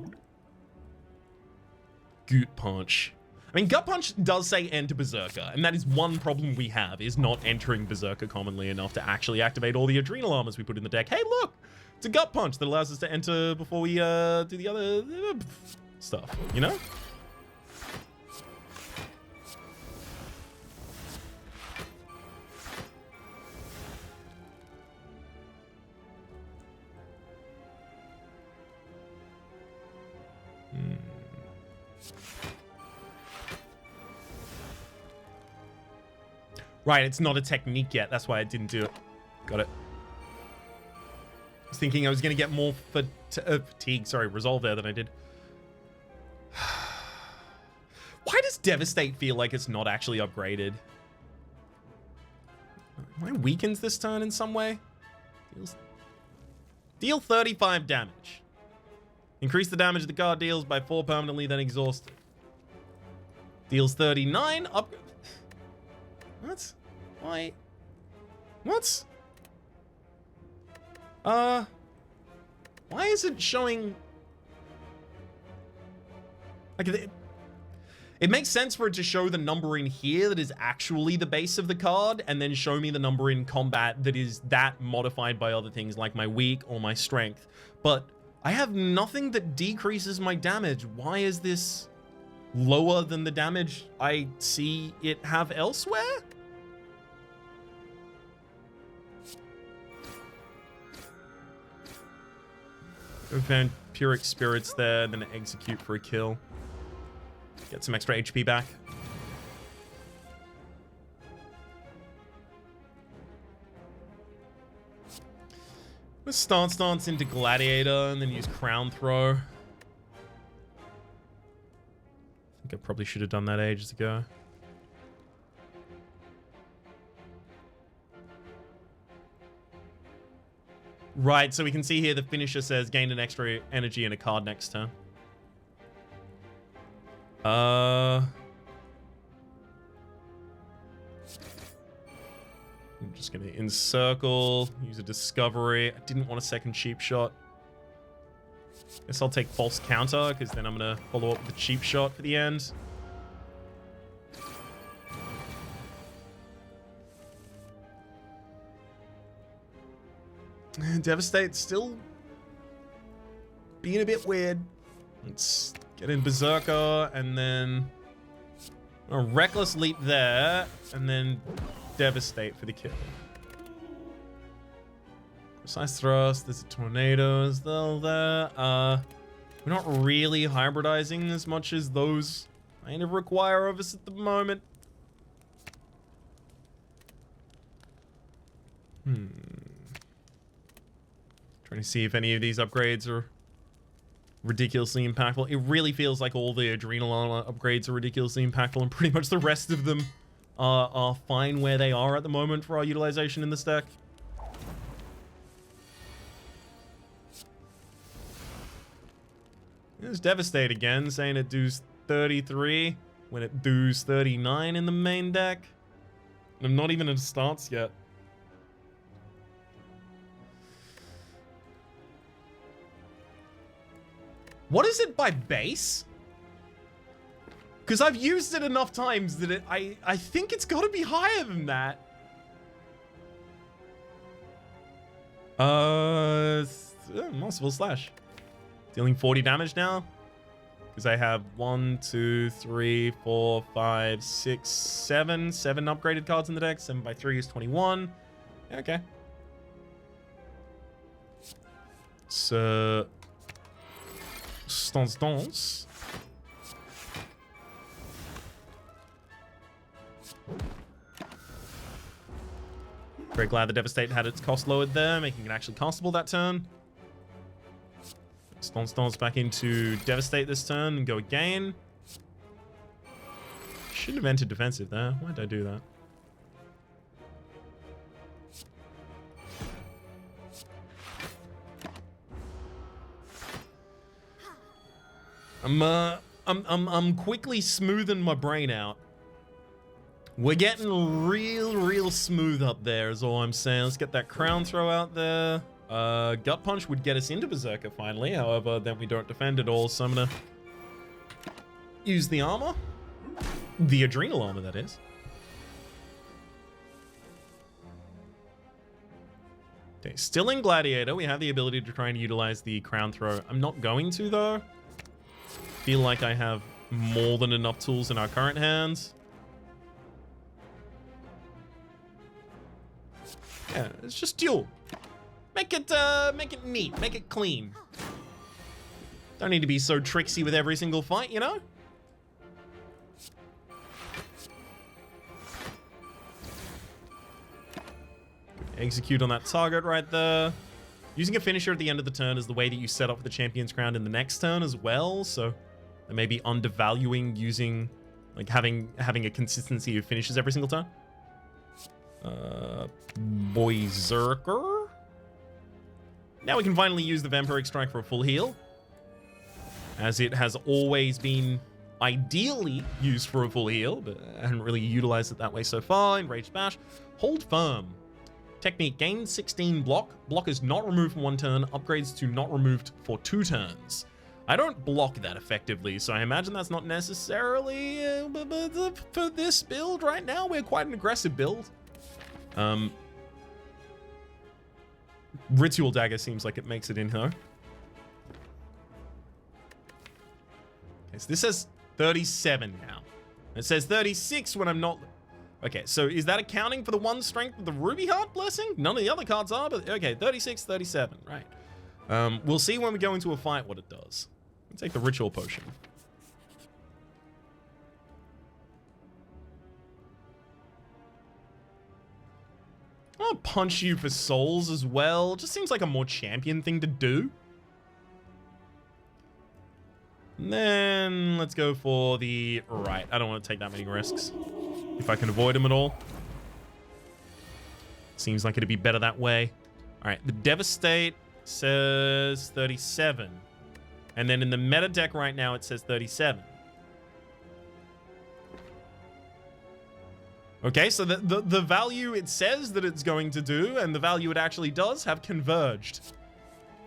Gut Punch. I mean, Gut Punch does say enter Berserker, and that is one problem we have, is not entering Berserker commonly enough to actually activate all the Adrenal Armors we put in the deck. Hey, look! It's a Gut Punch that allows us to enter before we do the other stuff, you know? Right, it's not a technique yet. That's why I didn't do it. Got it. I was thinking I was going to get more fatigue, sorry, resolve there than I did. Why does Devastate feel like it's not actually upgraded? Am I weakens this turn in some way? Deal 35 damage. Increase the damage the card deals by 4 permanently, then exhaust it. Deals 39. What? Why? What? Why is it showing... Like, it makes sense for it to show the number in here that is actually the base of the card, and then show me the number in combat that is that modified by other things like my weak or my strength. But I have nothing that decreases my damage. Why is this lower than the damage I see it have elsewhere? Vampiric Spirits there, then execute for a kill. Get some extra HP back. Let's stance into Gladiator and then use Crown Throw. I think I probably should have done that ages ago. Right, so we can see here the finisher says gain an extra energy and a card next turn. I'm just gonna encircle, use a discovery. I didn't want a second cheap shot. Guess I'll take false counter, because then I'm gonna follow up with the cheap shot for the end. Devastate still being a bit weird. Let's get in Berserker and then a Reckless Leap there, and then Devastate for the kill. Precise Thrust, there's a Tornado as well there. We're not really hybridizing as much as those kind of require of us at the moment. Trying to see if any of these upgrades are ridiculously impactful. It really feels like all the Adrenal Armor upgrades are ridiculously impactful, and pretty much the rest of them are fine where they are at the moment for our utilization in this deck. There's Devastate again, saying it does 33 when it does 39 in the main deck. And I'm not even in stance yet. What is it by base? Because I've used it enough times that I think it's got to be higher than that. Multiple slash. Dealing 40 damage now. Because I have 1, 2, 3, 4, 5, 6, 7 upgraded cards in the deck. 7 by 3 is 21. Okay. So... Stance. Very glad the Devastate had its cost lowered there, making it actually castable that turn. Stance back into Devastate this turn and go again. Shouldn't have entered defensive there. Why did I do that? I'm quickly smoothing my brain out. We're getting real smooth up there is all I'm saying. Let's get that Crown Throw out there. Gut Punch would get us into Berserker finally. However, then we don't defend at all. So I'm gonna use the armor. The Adrenal Armor, that is. Okay, still in Gladiator. We have the ability to try and utilize the Crown Throw. I'm not going to, though. Feel like I have more than enough tools in our current hands. Yeah, it's just duel. Make it neat, make it clean. Don't need to be so tricksy with every single fight, you know? Execute on that target right there. Using a finisher at the end of the turn is the way that you set up the Champion's Crown in the next turn as well, so they may be undervaluing using, like, having a consistency of finishes every single turn. Berserker. Now we can finally use the Vampiric Strike for a full heal, as it has always been ideally used for a full heal, but I haven't really utilized it that way so far. Enraged Bash. Hold Firm. Technique, gain 16 block. Block is not removed for 1 turn. Upgrades to not removed for 2 turns. I don't block that effectively, so I imagine that's not necessarily for this build right now. We're quite an aggressive build. Ritual Dagger seems like it makes it in here. Okay, so this says 37 now. It says 36 when I'm not... Okay, so is that accounting for the 1 strength of the Ruby Heart Blessing? None of the other cards are, but okay, 36, 37, right. We'll see when we go into a fight what it does. Let's take the Ritual Potion. I'll punch you for souls as well. Just seems like a more champion thing to do. And then let's go for the... Right, I don't want to take that many risks. If I can avoid them at all. Seems like it'd be better that way. All right, the Devastate says 37. And then in the meta deck right now, it says 37. Okay, so the value it says that it's going to do and the value it actually does have converged.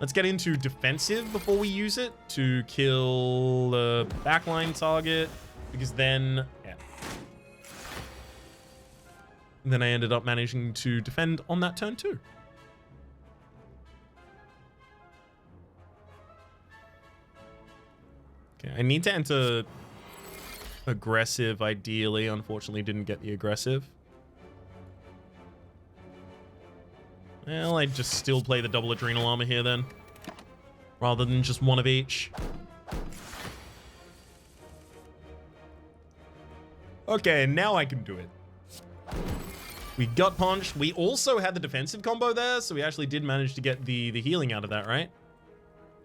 Let's get into defensive before we use it to kill the backline target, because then, yeah. And then I ended up managing to defend on that turn too. Okay, I need to enter aggressive ideally. Unfortunately, didn't get the aggressive. Well, I'd just still play the double adrenal armor here then, rather than just one of each. Okay, now I can do it. We gut punched. We also had the defensive combo there, so we actually did manage to get the healing out of that, right?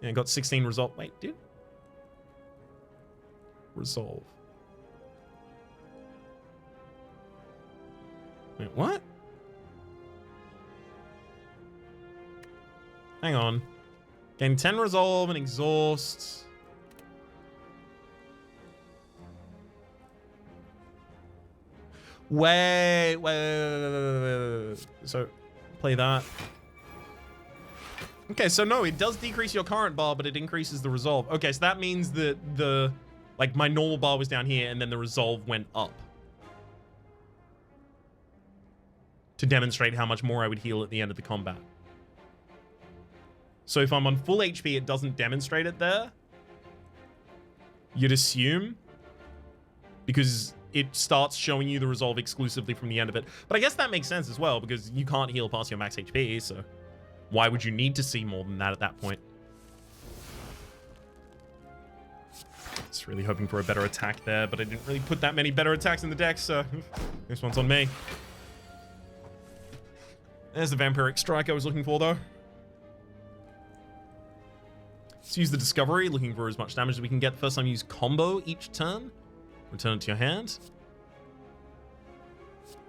Yeah, got 16 resolve. Wait, dude. Resolve. Wait, what? Hang on. Gain 10 resolve and exhaust. Wait. So, play that. Okay, so no, it does decrease your current bar, but it increases the resolve. Okay, so that means that like my normal bar was down here and then the resolve went up. To demonstrate how much more I would heal at the end of the combat. So if I'm on full HP, it doesn't demonstrate it there. You'd assume. Because it starts showing you the resolve exclusively from the end of it. But I guess that makes sense as well, because you can't heal past your max HP, so why would you need to see more than that at that point? Just really hoping for a better attack there, but I didn't really put that many better attacks in the deck, so this one's on me. There's the vampiric strike I was looking for, though. Let's use the discovery, looking for as much damage as we can get. The first time you use combo each turn. Return it to your hand.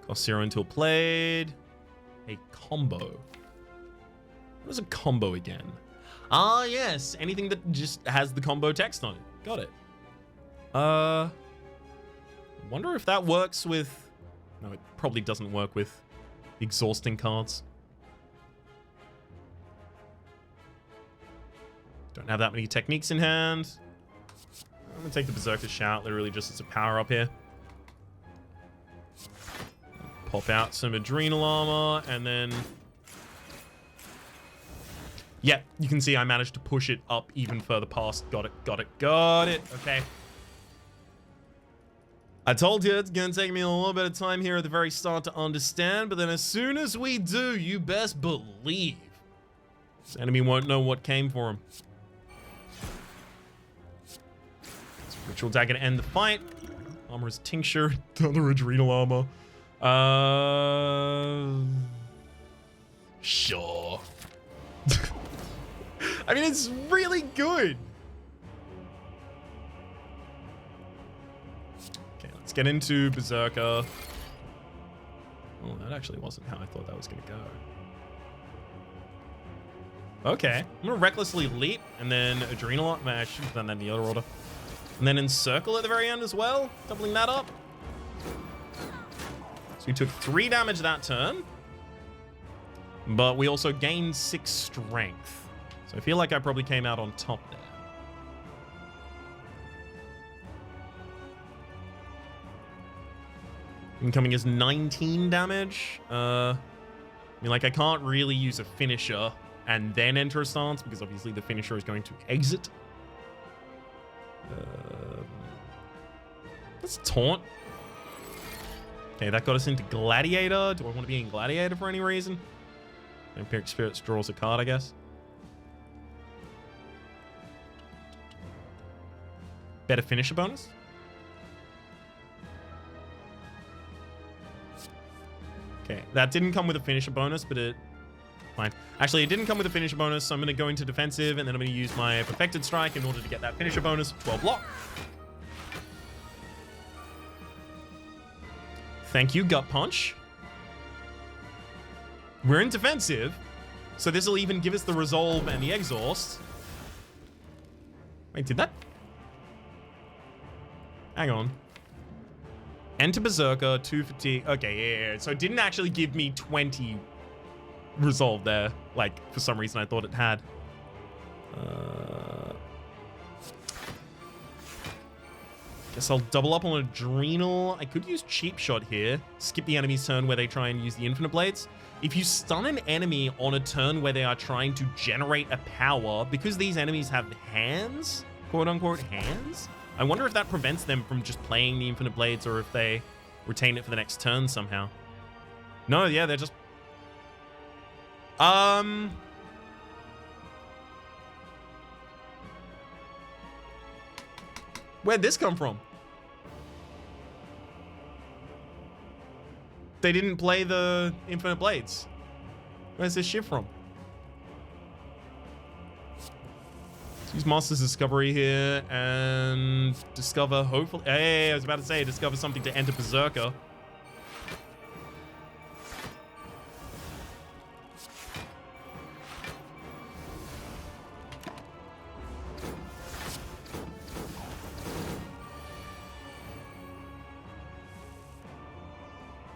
Cost 0 until played. A combo. What is a combo again? Ah, yes. Anything that just has the combo text on it. Got it. Wonder if that works with... No, it probably doesn't work with exhausting cards. Don't have that many techniques in hand. I'm gonna take the Berserker Shout, literally just as a power up here. Pop out some Adrenal Armor, and then... Yeah, you can see I managed to push it up even further past. Got it. Okay. I told you it's gonna take me a little bit of time here at the very start to understand, but then as soon as we do, you best believe this enemy won't know what came for him. This Ritual Dagger to end the fight. Armor's Tincture, other Adrenal Armor. Sure. I mean, it's really good. Okay, let's get into Berserker. Oh, that actually wasn't how I thought that was going to go. Okay, I'm going to recklessly leap and then Adrenal. I should have done that in the other order. And then Encircle at the very end as well, doubling that up. So we took 3 damage that turn. But we also gained 6 strength. So I feel like I probably came out on top there. Incoming is 19 damage. I mean, like, I can't really use a finisher and then enter a stance because obviously the finisher is going to exit. Let's taunt. Okay, that got us into Gladiator. Do I want to be in Gladiator for any reason? Vampiric Spirits draws a card, I guess. Better finisher bonus. Okay, that didn't come with a finisher bonus, but it... Fine. Actually, it didn't come with a finisher bonus, so I'm going to go into defensive, and then I'm going to use my Perfected Strike in order to get that finisher bonus. 12 block. Thank you, Gut Punch. We're in defensive, so this will even give us the resolve and the exhaust. Wait, did that? Hang on. Enter Berserker, 2 fatigue. Okay, yeah. So it didn't actually give me 20 resolve there. Like, for some reason I thought it had. Guess I'll double up on Adrenal. I could use Cheap Shot here. Skip the enemy's turn where they try and use the Infinite Blades. If you stun an enemy on a turn where they are trying to generate a power, because these enemies have hands, quote-unquote hands, I wonder if that prevents them from just playing the Infinite Blades or if they retain it for the next turn somehow. No, yeah, they're just... Where'd this come from? They didn't play the Infinite Blades. Where's this shit from? Let's use Master's Discovery here and discover, hopefully... Hey, I was about to say, discover something to enter Berserker.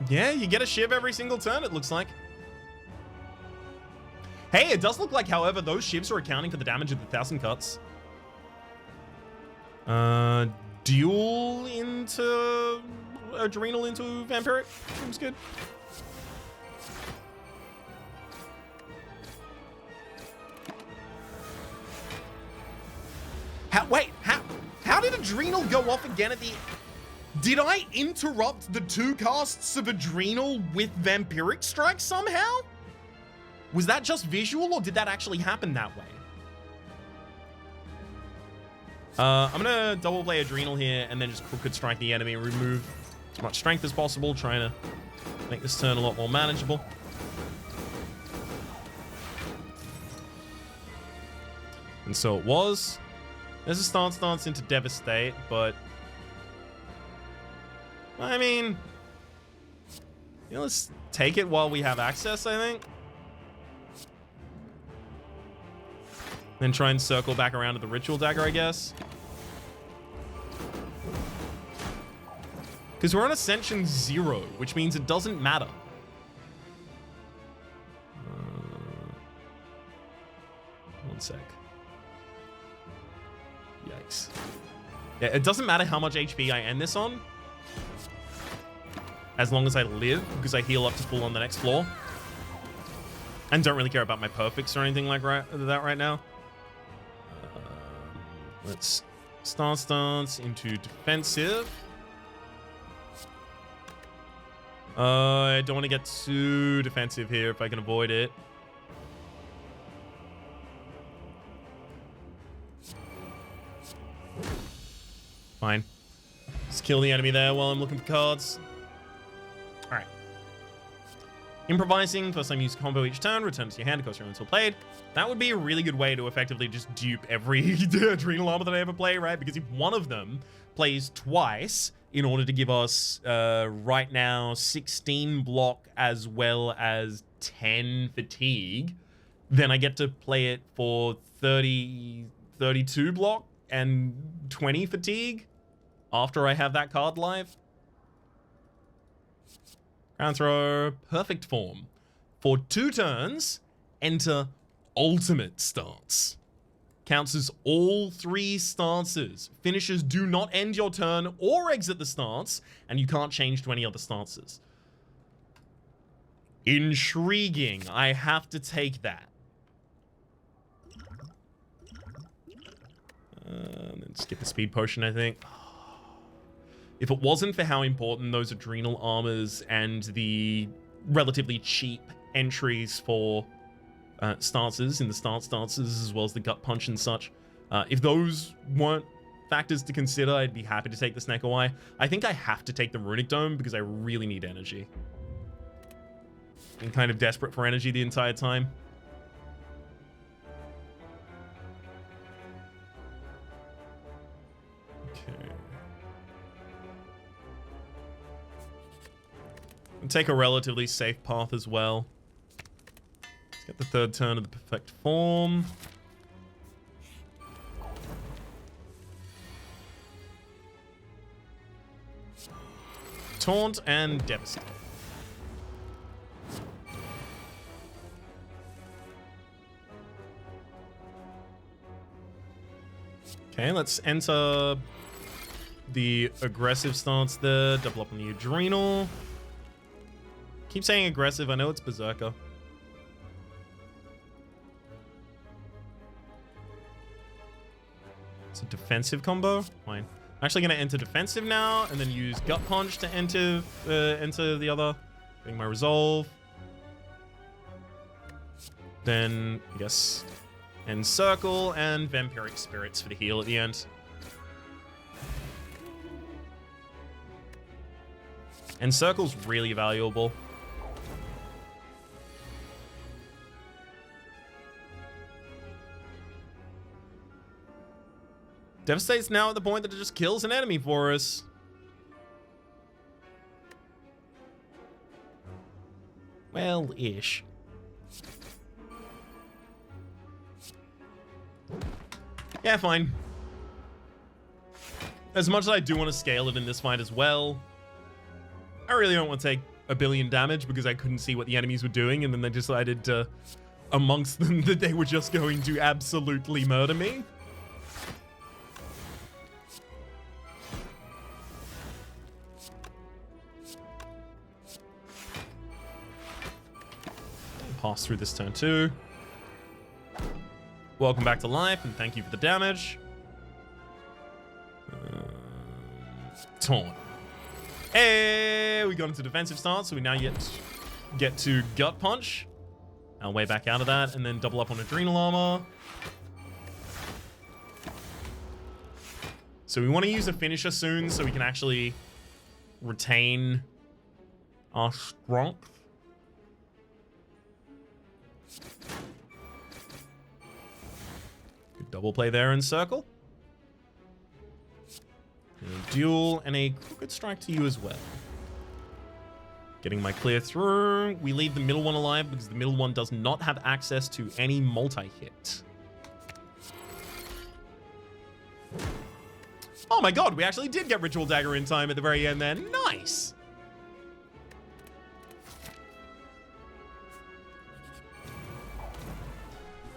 Yeah, you get a shiv every single turn, it looks like. Hey, it does look like, however, those shivs are accounting for the damage of the 1,000 cuts. Duel into... Adrenal into Vampiric? Seems good. How did Adrenal go off again at the... Did I interrupt the 2 casts of Adrenal with Vampiric Strike somehow? Was that just visual, or did that actually happen that way? I'm gonna double play Adrenal here, and then just Crooked Strike the enemy and remove as much strength as possible, trying to make this turn a lot more manageable. And so it was. There's a stance into Devastate, but... I mean, you know, let's take it while we have access, I think. Then try and circle back around to the Ritual Dagger, I guess. Because we're on Ascension 0, which means it doesn't matter. One sec. Yikes. Yeah, it doesn't matter how much HP I end this on, as long as I live, because I heal up to full on the next floor. And don't really care about my perfects or anything like that right now. Let's stance into defensive. I don't want to get too defensive here if I can avoid it. Fine. Just kill the enemy there while I'm looking for cards. Alright. Improvising, first time you use a combo each turn, return it to your hand, it costs your own until played. That would be a really good way to effectively just dupe every Adrenal armor that I ever play, right? Because if one of them plays twice in order to give us, right now, 16 block as well as 10 fatigue, then I get to play it for 32 block and 20 fatigue after I have that card live. Ground throw, perfect form. For 2 turns, enter ultimate stance. Counts as all 3 stances. Finishers do not end your turn or exit the stance, and you can't change to any other stances. Intriguing. I have to take that. Then skip the speed potion, I think. If it wasn't for how important those Adrenal armors and the relatively cheap entries for stances in the stances, as well as the gut punch and such, if those weren't factors to consider, I'd be happy to take the Snekawai. I think I have to take the Runic Dome because I really need energy. I'm kind of desperate for energy the entire time. Take a relatively safe path as well. Let's get the 3rd turn of the perfect form. Taunt and Devastate. Okay, let's enter the aggressive stance there. Double up on the Adrenal. Keep saying aggressive. I know it's Berserker. It's a defensive combo. Fine. I'm actually going to enter defensive now, and then use Gut Punch to enter the other. Getting my resolve. Then, I guess, Encircle and Vampiric Spirits for the heal at the end. Encircle's really valuable. Devastate's now at the point that it just kills an enemy for us. Well, ish. Yeah, fine. As much as I do want to scale it in this fight as well, I really don't want to take a billion damage because I couldn't see what the enemies were doing, and then they decided to, amongst them, that they were just going to absolutely murder me. Pass through this turn too. Welcome back to life, and thank you for the damage. Taunt. Hey, we got into defensive stance, so we now get to Gut Punch. Our way back out of that, and then double up on Adrenal Armor. So we want to use a finisher soon, so we can actually retain our strength. Good double play there in circle. And a duel and a crooked strike to you as well. Getting my clear through. We leave the middle one alive because the middle one does not have access to any multi-hit. Oh my god, we actually did get Ritual Dagger in time at the very end there. Nice!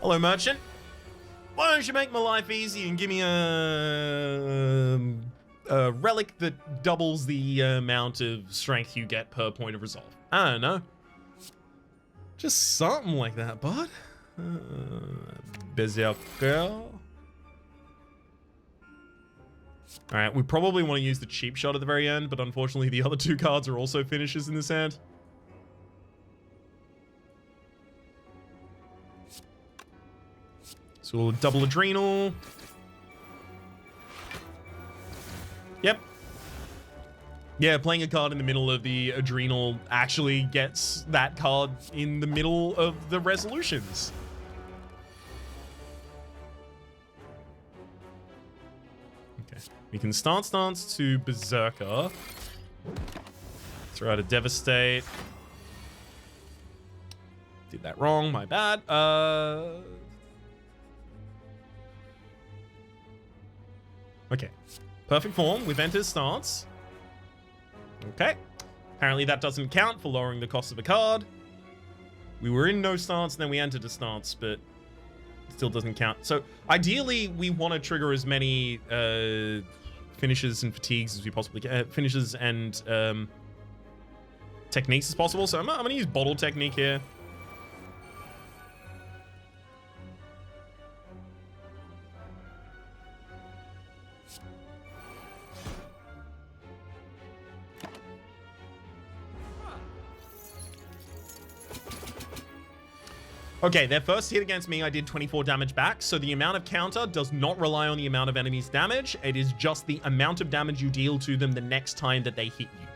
Hello, merchant. Why don't you make my life easy and give me a relic that doubles the amount of strength you get per point of resolve? I don't know. Just something like that, bud. Berserker. Alright, we probably want to use the cheap shot at the very end, but unfortunately the other two cards are also finishers in this hand. So we'll double Adrenal. Yep. Yeah, playing a card in the middle of the Adrenal actually gets that card in the middle of the resolutions. Okay. We can stance to Berserker. Throw out a Devastate. Did that wrong, my bad. Okay. Perfect form with Enter's stance. Okay. Apparently that doesn't count for lowering the cost of a card. We were in no stance, then we entered a stance, but it still doesn't count. So ideally, we want to trigger as many finishes and fatigues as we possibly can. Finishes and techniques as possible. So I'm going to use Bottle Technique here. Okay, their first hit against me, I did 24 damage back, so the amount of counter does not rely on the amount of enemies' damage. It is just the amount of damage you deal to them the next time that they hit you.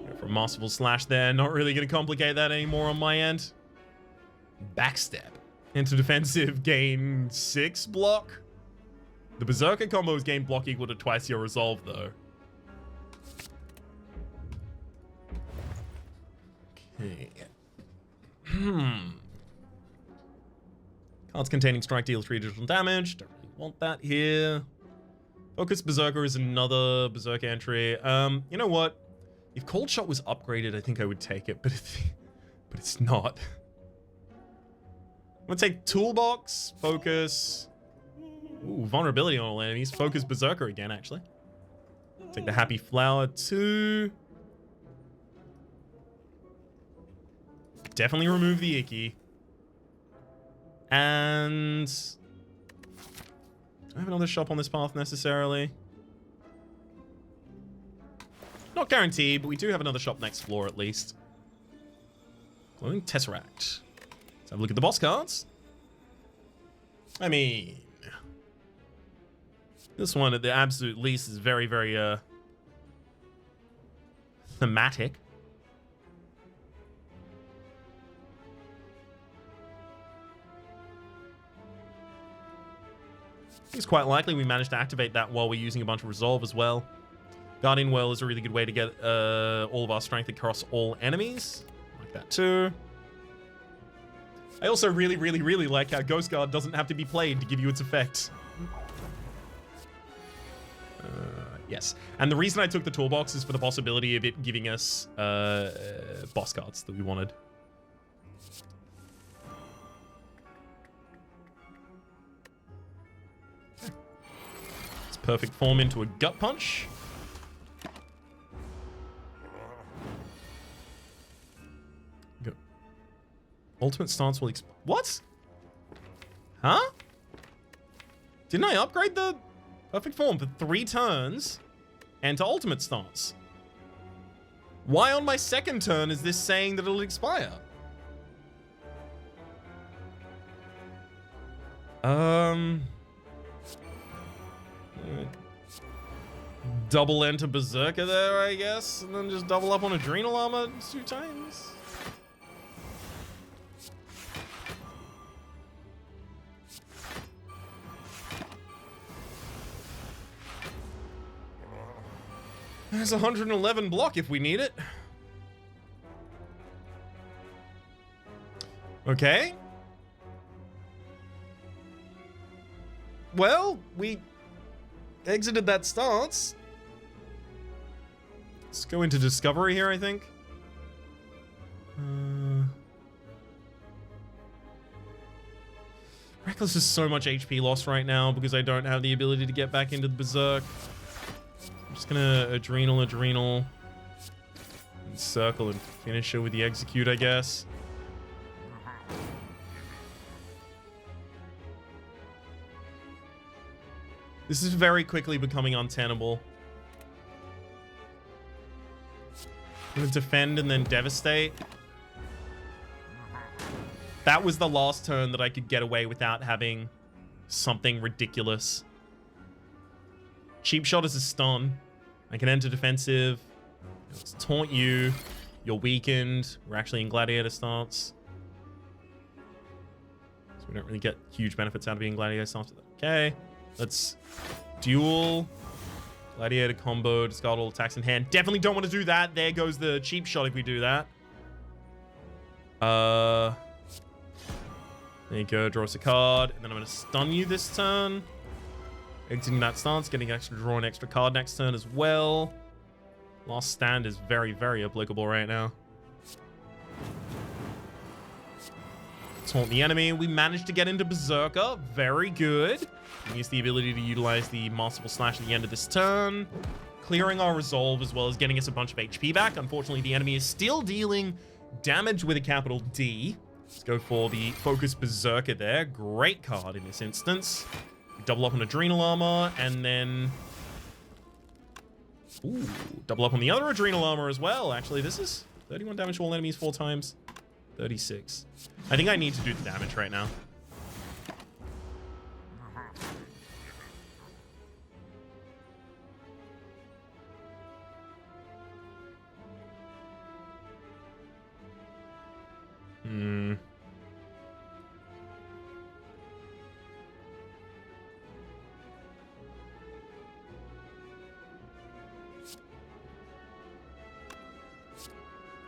Go for a Masterful Slash there. Not really going to complicate that anymore on my end. Backstab. Into defensive, gain 6 block. The Berserker combos gain block equal to twice your resolve, though. Cards containing strike deal 3 additional damage. Don't really want that here. Focus Berserker is another Berserker entry. You know what? If Cold Shot was upgraded, I think I would take it, but it's not. I'm gonna take Toolbox, Focus. Ooh, vulnerability on all enemies. Focus Berserker again, actually. Take the Happy Flower too. Definitely remove the Icky. And do I have another shop on this path necessarily? Not guaranteed, but we do have another shop next floor at least. Glowing Tesseract. Let's have a look at the boss cards. I mean, this one at the absolute least is very, very thematic. It's quite likely we managed to activate that while we're using a bunch of Resolve as well. Guardian Whirl is a really good way to get all of our strength across all enemies. Like that too. I also really, really, really like how Ghost Guard doesn't have to be played to give you its effect. Yes. And the reason I took the toolbox is for the possibility of it giving us boss cards that we wanted. Perfect form into a gut punch. Go. Ultimate stance will what? Huh? Didn't I upgrade the perfect form for 3 turns and to ultimate stance? Why on my second turn is this saying that it'll expire? Double enter Berserker there, I guess, and then just double up on Adrenal Armor 2 times. There's 111 block if we need it. Okay. Well, we exited that stance. Let's go into Discovery here, I think. Reckless is so much HP loss right now because I don't have the ability to get back into the Berserk. I'm just gonna Adrenal, and circle and finish it with the Execute, I guess. This is very quickly becoming untenable. I'm gonna defend and then devastate. That was the last turn that I could get away without having something ridiculous. Cheap Shot is a stun. I can enter defensive. Let's taunt you. You're weakened. We're actually in Gladiator stance. So we don't really get huge benefits out of being Gladiator stance. Okay. Let's duel. Gladiator combo, discard all attacks in hand. Definitely don't want to do that. There goes the cheap shot if we do that. There you go, draw us a card. And then I'm going to stun you this turn. Exiting that stance, getting an extra draw, an extra card next turn as well. Last stand is very, very applicable right now. Taunt the enemy. We managed to get into Berserker. Very good. Use the ability to utilize the Masterful Slash at the end of this turn. Clearing our Resolve as well as getting us a bunch of HP back. Unfortunately, the enemy is still dealing damage with a capital D. Let's go for the Focus Berserker there. Great card in this instance. We double up on Adrenal Armor and then... Ooh, double up on the other Adrenal Armor as well. Actually, this is 31 damage to all enemies 4 times. 36. I think I need to do the damage right now.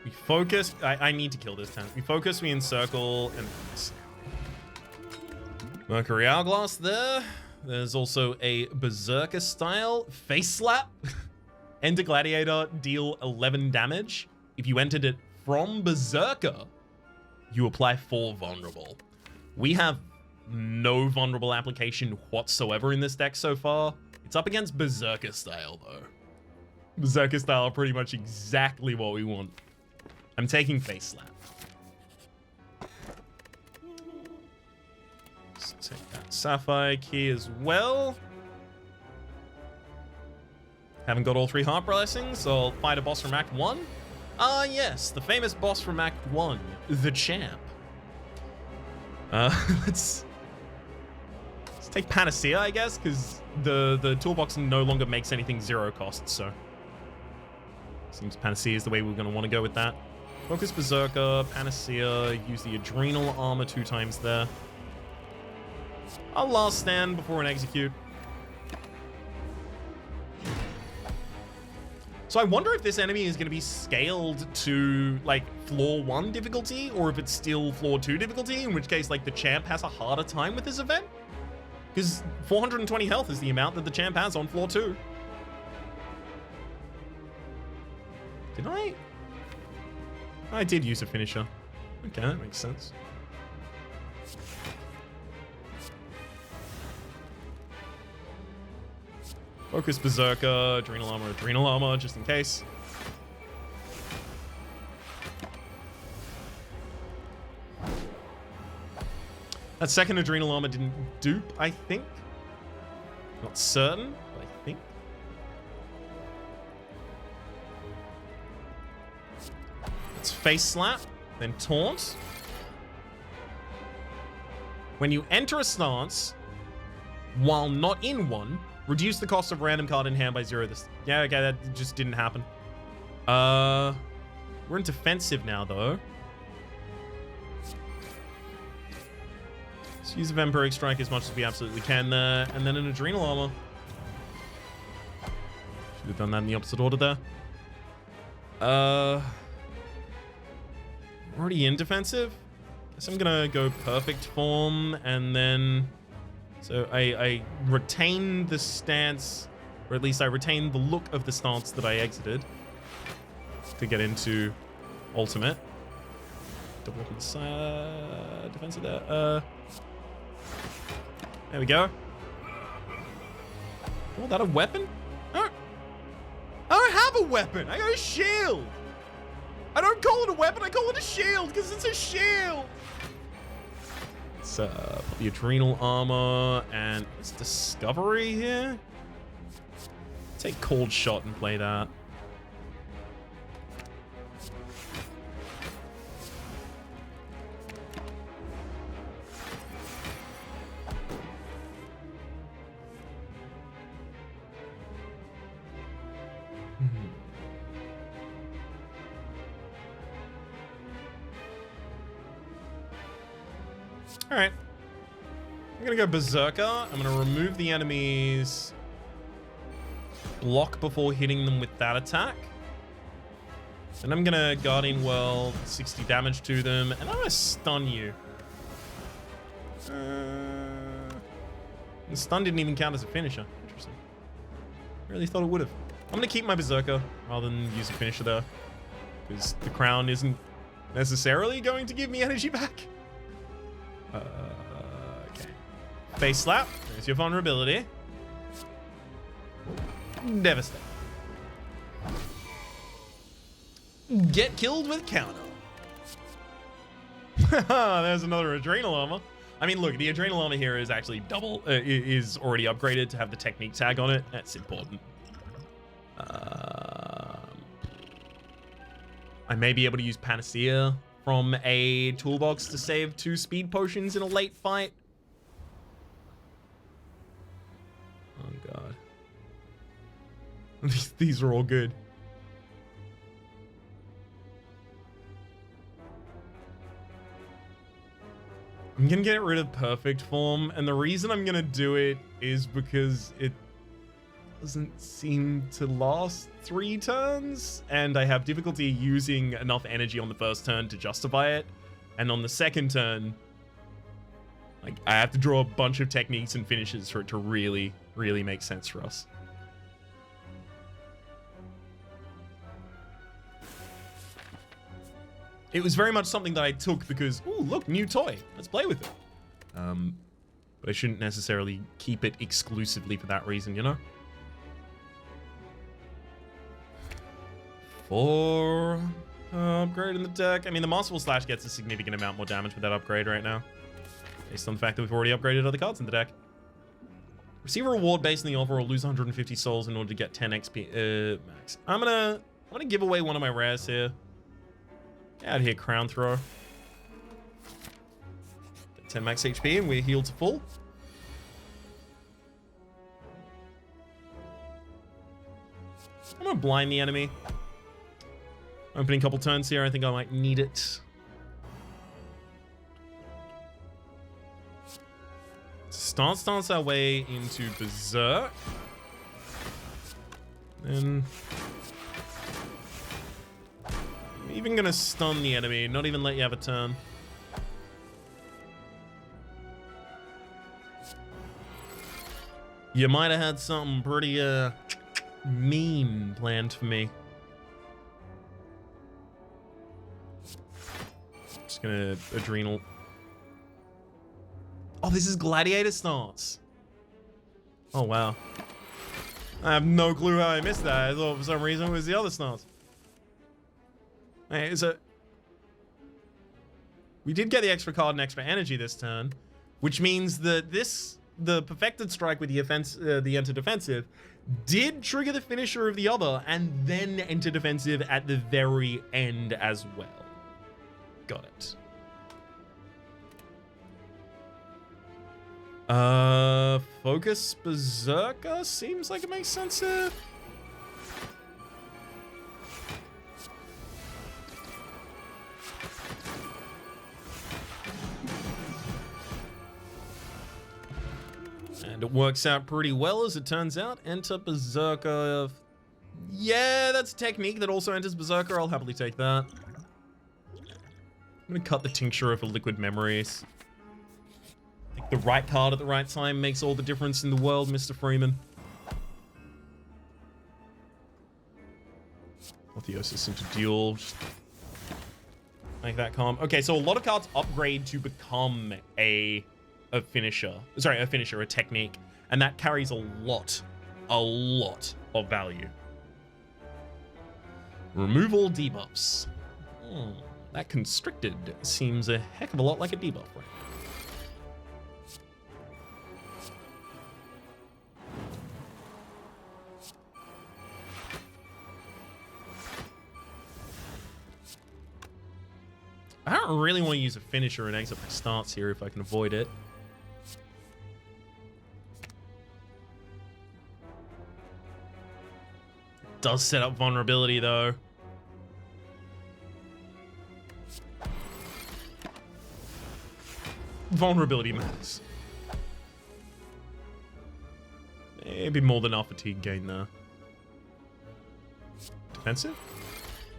We focus. I need to kill this tank. We focus, we encircle, and Mercury Hourglass there. There's also a Berserker style face slap. Enter Gladiator, deal 11 damage. If you entered it from Berserker, you apply 4 vulnerable. We have no vulnerable application whatsoever in this deck so far. It's up against Berserker style though. Berserker style are pretty much exactly what we want. I'm taking face slap. Let's take that Sapphire key as well. Haven't got all 3 Heart Blessings, so I'll fight a boss from Act 1. Ah, yes, the famous boss from Act 1, the champ. Let's take Panacea, I guess, because the toolbox no longer makes anything 0 cost, so seems Panacea is the way we're going to want to go with that. Focus Berserker, Panacea, use the Adrenal Armor 2 times there. I'll last stand before an execute. So I wonder if this enemy is going to be scaled to, like, floor 1 difficulty, or if it's still floor 2 difficulty, in which case, like, the champ has a harder time with this event. Because 420 health is the amount that the champ has on floor 2. Did I? I did use a finisher. Okay, that makes sense. Focus Berserker, Adrenal Armor, just in case. That second Adrenal Armor didn't dupe, I think. Not certain, but I think. It's Face Slap, then Taunt. When you enter a stance, while not in one, reduce the cost of random card in hand by 0 this. Yeah, okay, that just didn't happen. We're in defensive now, though. Let's use a Vampiric Strike as much as we absolutely can there. And then an Adrenal Armor. Should have done that in the opposite order there. Already in defensive? Guess I'm gonna go Perfect Form, and then... So I retain the stance, or at least I retain the look of the stance that I exited to get into ultimate. Double up inside defensive there. There we go. Oh, that a weapon? I don't have a weapon. I got a shield. I don't call it a weapon. I call it a shield because it's a shield. Put the Adrenal Armor, and it's Discovery here. Take Cold Shot and play that. Alright. I'm gonna go Berserker. I'm gonna remove the enemy's block before hitting them with that attack. Then I'm gonna Guardian World, 60 damage to them, and I'm gonna stun you. The stun didn't even count as a finisher. Interesting. Really thought it would have. I'm gonna keep my Berserker rather than use a finisher there, because the crown isn't necessarily going to give me energy back. Okay. Face Slap. There's your vulnerability. Devastate. Get killed with counter. There's another Adrenal Armor. I mean, look, the Adrenal Armor here is actually double, is already upgraded to have the technique tag on it. That's important. I may be able to use Panacea from a toolbox to save 2 speed potions in a late fight. Oh god. These are all good. I'm gonna get rid of Perfect Form, and the reason I'm gonna do it is because it doesn't seem to last 3 turns, and I have difficulty using enough energy on the first turn to justify it, and on the second turn, like, I have to draw a bunch of techniques and finishes for it to really, really make sense for us. It was very much something that I took because, ooh, look, new toy, let's play with it. But I shouldn't necessarily keep it exclusively for that reason, you know? 4 upgrade in the deck. I mean, the Masterful Slash gets a significant amount more damage with that upgrade right now, based on the fact that we've already upgraded other cards in the deck. Receive a reward based on the offer or lose 150 souls in order to get 10 XP max. I'm gonna give away one of my rares here. Out here, Crown Throw. Get 10 max HP and we're healed to full. I'm gonna blind the enemy. Opening a couple turns here, I think I might need it. Stance our way into Berserk. Then I'm even gonna stun the enemy, not even let you have a turn. You might have had something pretty mean planned for me. Just gonna Adrenal. Oh, this is Gladiator stance. Oh, wow. I have no clue how I missed that. I thought for some reason it was the other stance. Hey, so we did get the extra card and extra energy this turn, which means that the perfected strike with the enter defensive did trigger the finisher of the other and then enter defensive at the very end as well. Got it. Focus Berserker seems like it makes sense here. And it works out pretty well as it turns out. Enter Berserker. Yeah, that's a technique that also enters Berserker. I'll happily take that. I'm gonna cut the Tincture for Liquid Memories. I think the right card at the right time makes all the difference in the world, Mr. Freeman. Apotheosis into duel. Just make that calm. Okay, so a lot of cards upgrade to become a finisher. Sorry, a finisher, a technique. And that carries a lot of value. Remove all debuffs. That constricted seems a heck of a lot like a debuff, right? I don't really want to use a finisher and exit my stance here if I can avoid it. It does set up vulnerability though. Vulnerability matters. Maybe more than our fatigue gain there. Defensive?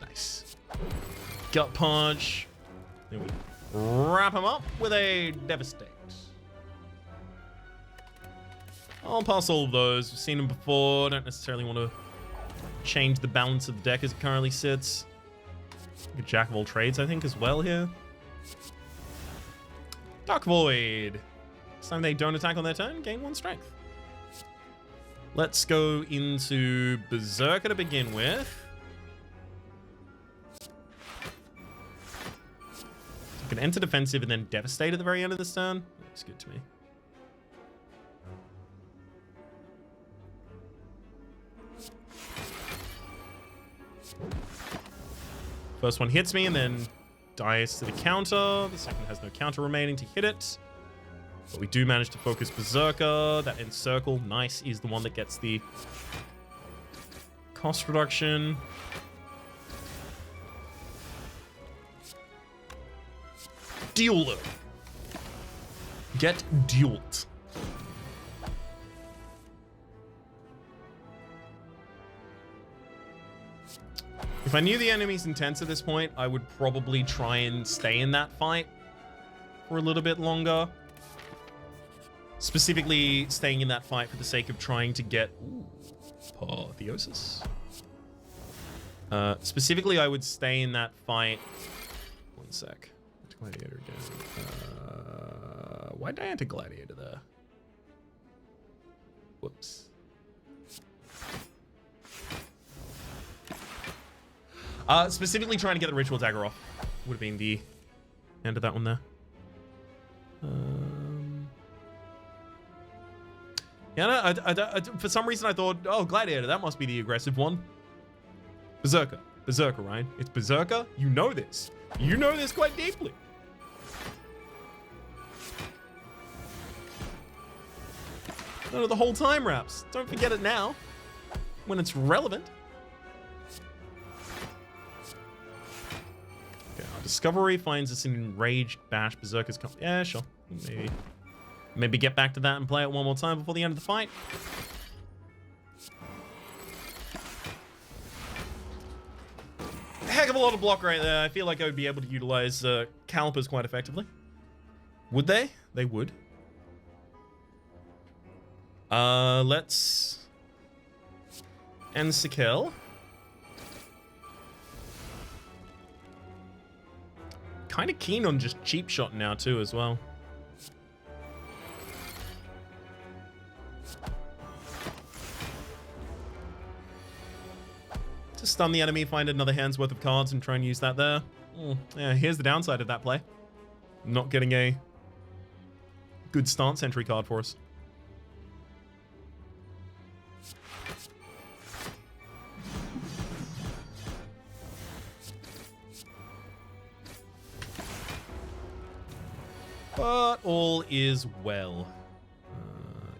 Nice. Gut punch. Then we wrap him up with a Devastate. I'll pass all of those. We've seen them before. Don't necessarily want to change the balance of the deck as it currently sits. A Jack of all trades, I think, as well here. Dark Void. This time they don't attack on their turn, gain 1 strength. Let's go into Berserker to begin with. You can enter defensive and then Devastate at the very end of this turn. Looks good to me. First one hits me and then dies to the counter. The second has no counter remaining to hit it. But we do manage to focus Berserker. That encircle, nice, is the one that gets the cost reduction. Duel. Get dueled. If I knew the enemy's intense at this point, I would probably try and stay in that fight for a little bit longer. Specifically, staying in that fight for the sake of trying to get... Apotheosis. Specifically, I would stay in that fight... One sec. Gladiator again. Why did I enter Gladiator there? Whoops. Specifically trying to get the Ritual Dagger off. Would have been the end of that one there. Yeah, no, for some reason I thought, oh, Gladiator, that must be the aggressive one. Berserker. Berserker, right? It's Berserker. You know this. You know this quite deeply. No, the whole time, Raps. Don't forget it now, when it's relevant. Okay, our discovery finds us in Enraged Bash Berserker's Camp. Yeah, sure. Maybe get back to that and play it one more time before the end of the fight. Heck of a lot of block right there. I feel like I would be able to utilize calipers quite effectively. Would they? They would. Let's end Sikel. Kind of keen on just cheap shot now too as well. To stun the enemy, find another hand's worth of cards and try and use that there. Yeah, here's the downside of that play. Not getting a good stance entry card for us. But all is well.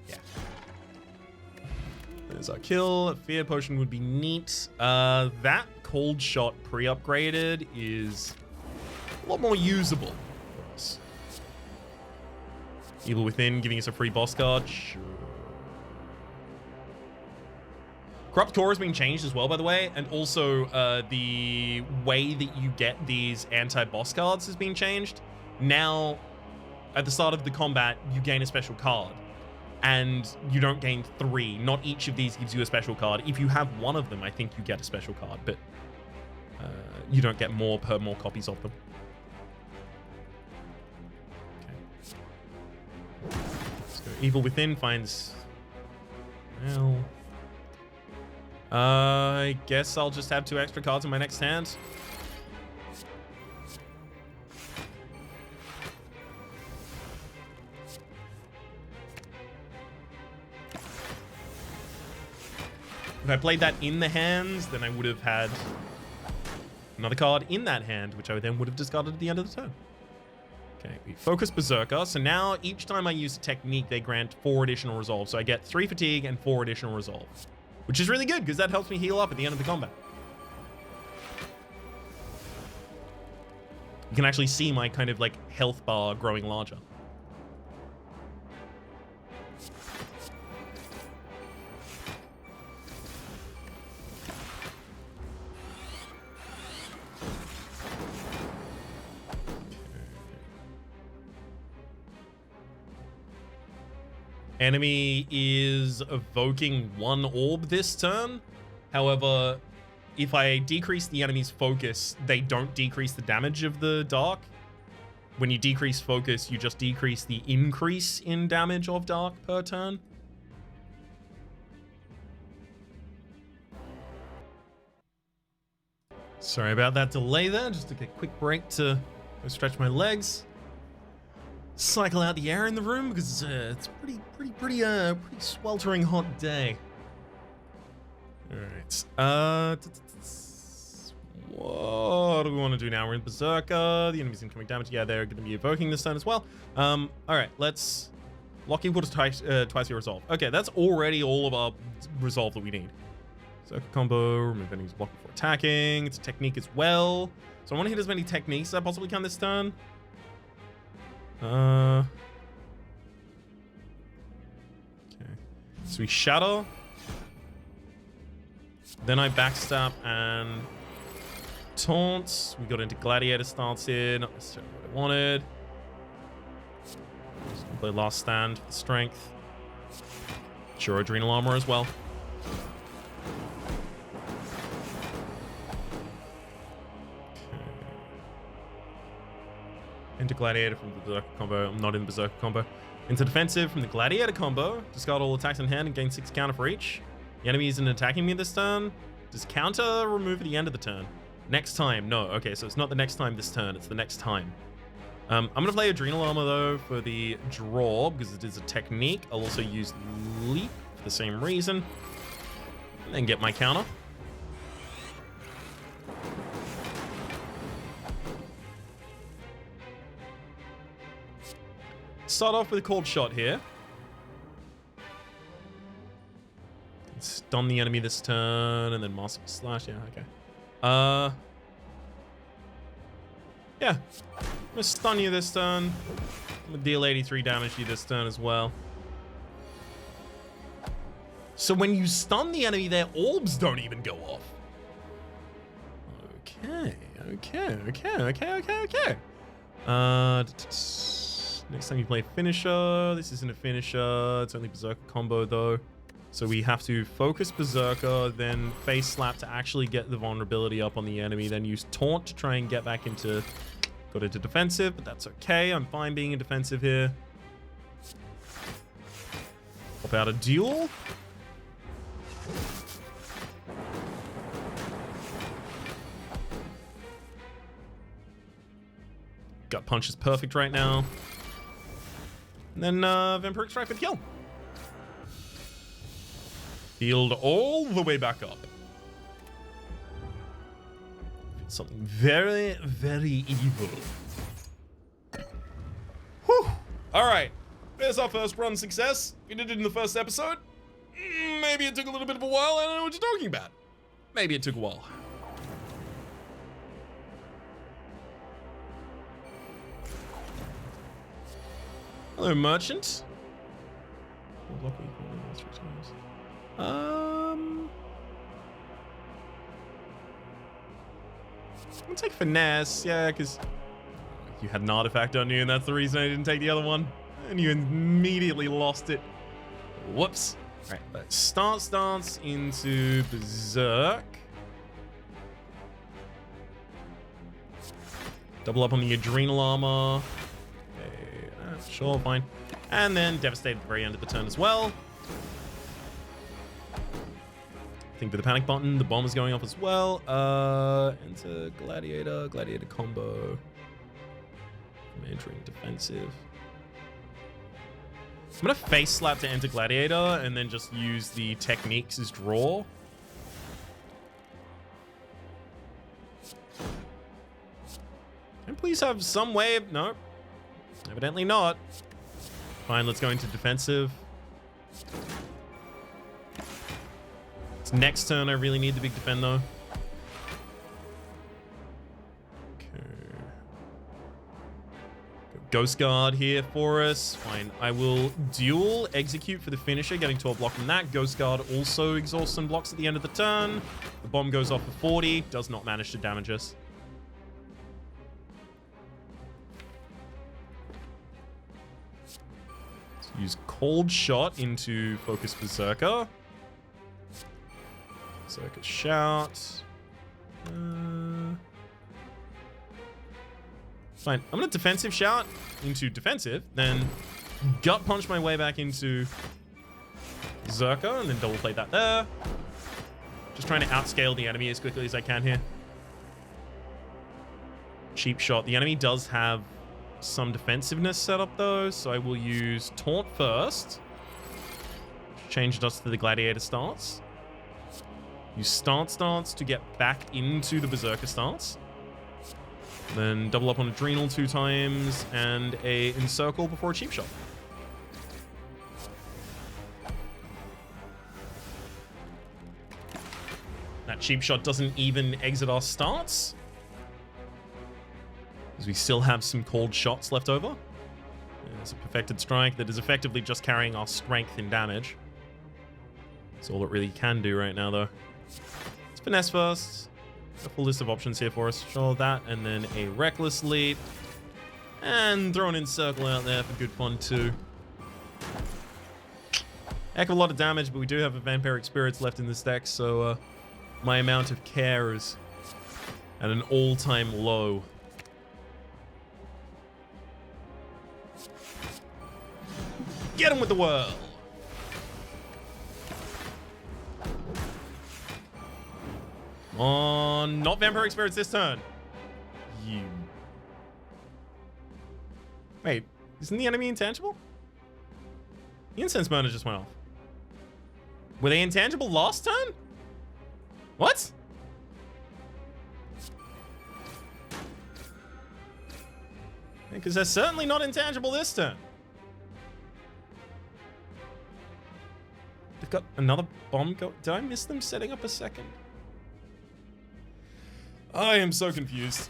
Yeah. There's our kill. A fear potion would be neat. That cold shot pre-upgraded is a lot more usable for us. Evil Within giving us a free boss card. Sure. Corrupt Core has been changed as well, by the way, and also the way that you get these anti-boss cards has been changed. Now, at the start of the combat, you gain a special card, and you don't gain 3. Not each of these gives you a special card. If you have one of them, I think you get a special card, but you don't get more per more copies of them. Okay. Let's go. Evil Within finds... Well... I guess I'll just have 2 extra cards in my next hand. If I played that in the hands, then I would have had another card in that hand, which I then would have discarded at the end of the turn. Okay, we focus Berserker. So now each time I use a technique, they grant 4 additional resolve. So I get 3 fatigue and 4 additional resolve, which is really good because that helps me heal up at the end of the combat. You can actually see my kind of like health bar growing larger. Enemy is evoking 1 orb this turn. However, if I decrease the enemy's focus, they don't decrease the damage of the dark. When you decrease focus, you just decrease the increase in damage of dark per turn. Sorry about that delay there. Just took a quick break to go stretch my legs. Cycle out the air in the room because it's pretty sweltering hot day. All right. What do we want to do now? We're in Berserker. The enemy's incoming damage. Yeah, they're going to be evoking this turn as well. All right, let's lock equal to twice your resolve. Okay, that's already all of our resolve that we need. Berserker combo, remove enemies block before attacking. It's a technique as well. So I want to hit as many techniques as I possibly can this turn. Okay. So we shatter. Then I backstab and taunts. We got into gladiator stance here. Not necessarily what I wanted. Just gonna play last stand for the strength. Sure, adrenal armor as well. Into Gladiator from the Berserker combo. I'm not in the Berserker combo. Into Defensive from the Gladiator combo. Discard all attacks in hand and gain 6 counter for each. The enemy isn't attacking me this turn. Does counter remove at the end of the turn? Next time. No. Okay, so it's not the next time this turn. It's the next time. I'm going to play Adrenal Armor, though, for the draw, because it is a technique. I'll also use Leap for the same reason. And then get my counter. start off with a cold shot here. Stun the enemy this turn, and then Masterful Slash. Yeah, okay. Yeah. I'm gonna stun you this turn. I'm gonna deal 83 damage to you this turn as well. So when you stun the enemy, their orbs don't even go off. Okay. Next time you play Finisher, this isn't a Finisher. It's only Berserker combo though. So we have to focus Berserker, then face slap to actually get the vulnerability up on the enemy, then use Taunt to try and get back into, got into defensive, but that's okay. I'm fine being in defensive here. Pop out a duel. Gut Punch is perfect right now. And then Vampiric Strike for the kill. Healed all the way back up. Something very, very evil. Whew. Alright. There's our first run success. We did it in the first episode. Maybe it took a little bit of a while. I don't know what you're talking about. Maybe it took a while. Hello, merchant. I'm gonna take finesse, yeah, because you had an artifact on you, and that's the reason I didn't take the other one. And you immediately lost it. Whoops. Alright, let's stance into Berserk. Double up on the Adrenal Armor. Okay, sure, fine. And then Devastate at the very end of the turn as well. I think with the panic button, the bomb is going off as well. Enter Gladiator combo. I'm entering defensive. I'm gonna face slap to enter Gladiator and then just use the techniques as draw. Can I please have some way of... No. Evidently not. Fine, let's go into defensive. It's next turn I really need the big defend though. Okay. Ghost Guard here for us. Fine. I will dual execute for the finisher, getting to a block from that. Ghost Guard also exhausts and blocks at the end of the turn. The bomb goes off for 40. Does not manage to damage us. Let's use Cold Shot into Focus Berserker. Berserker Shout. Fine. I'm going to defensive shout into defensive, then gut punch my way back into Berserker, and then double play that there. Just trying to outscale the enemy as quickly as I can here. Cheap shot. The enemy does have some defensiveness set up though, so I will use Taunt first. Change us to the Gladiator stance. Use stance to get back into the Berserker stance. Then double up on Adrenal 2 times and a Encircle before a cheap shot. That cheap shot doesn't even exit our stance, because we still have some cold shots left over. There's a Perfected Strike that is effectively just carrying our strength in damage. That's all it really can do right now, though. Let's finesse first. A full list of options here for us. Sure, that, and then a Reckless Leap. And throw an Encircle out there for good fun, too. Heck of a lot of damage, but we do have a Vampiric Spirits left in this deck, so my amount of care is at an all-time low. Get him with the whirl! On not Vampiric Spirits this turn. You. Wait, isn't the enemy intangible? The Incense Burner just went off. Were they intangible last turn? What? Because they're certainly not intangible this turn. got another bomb go. Did I miss them setting up a second? I am so confused.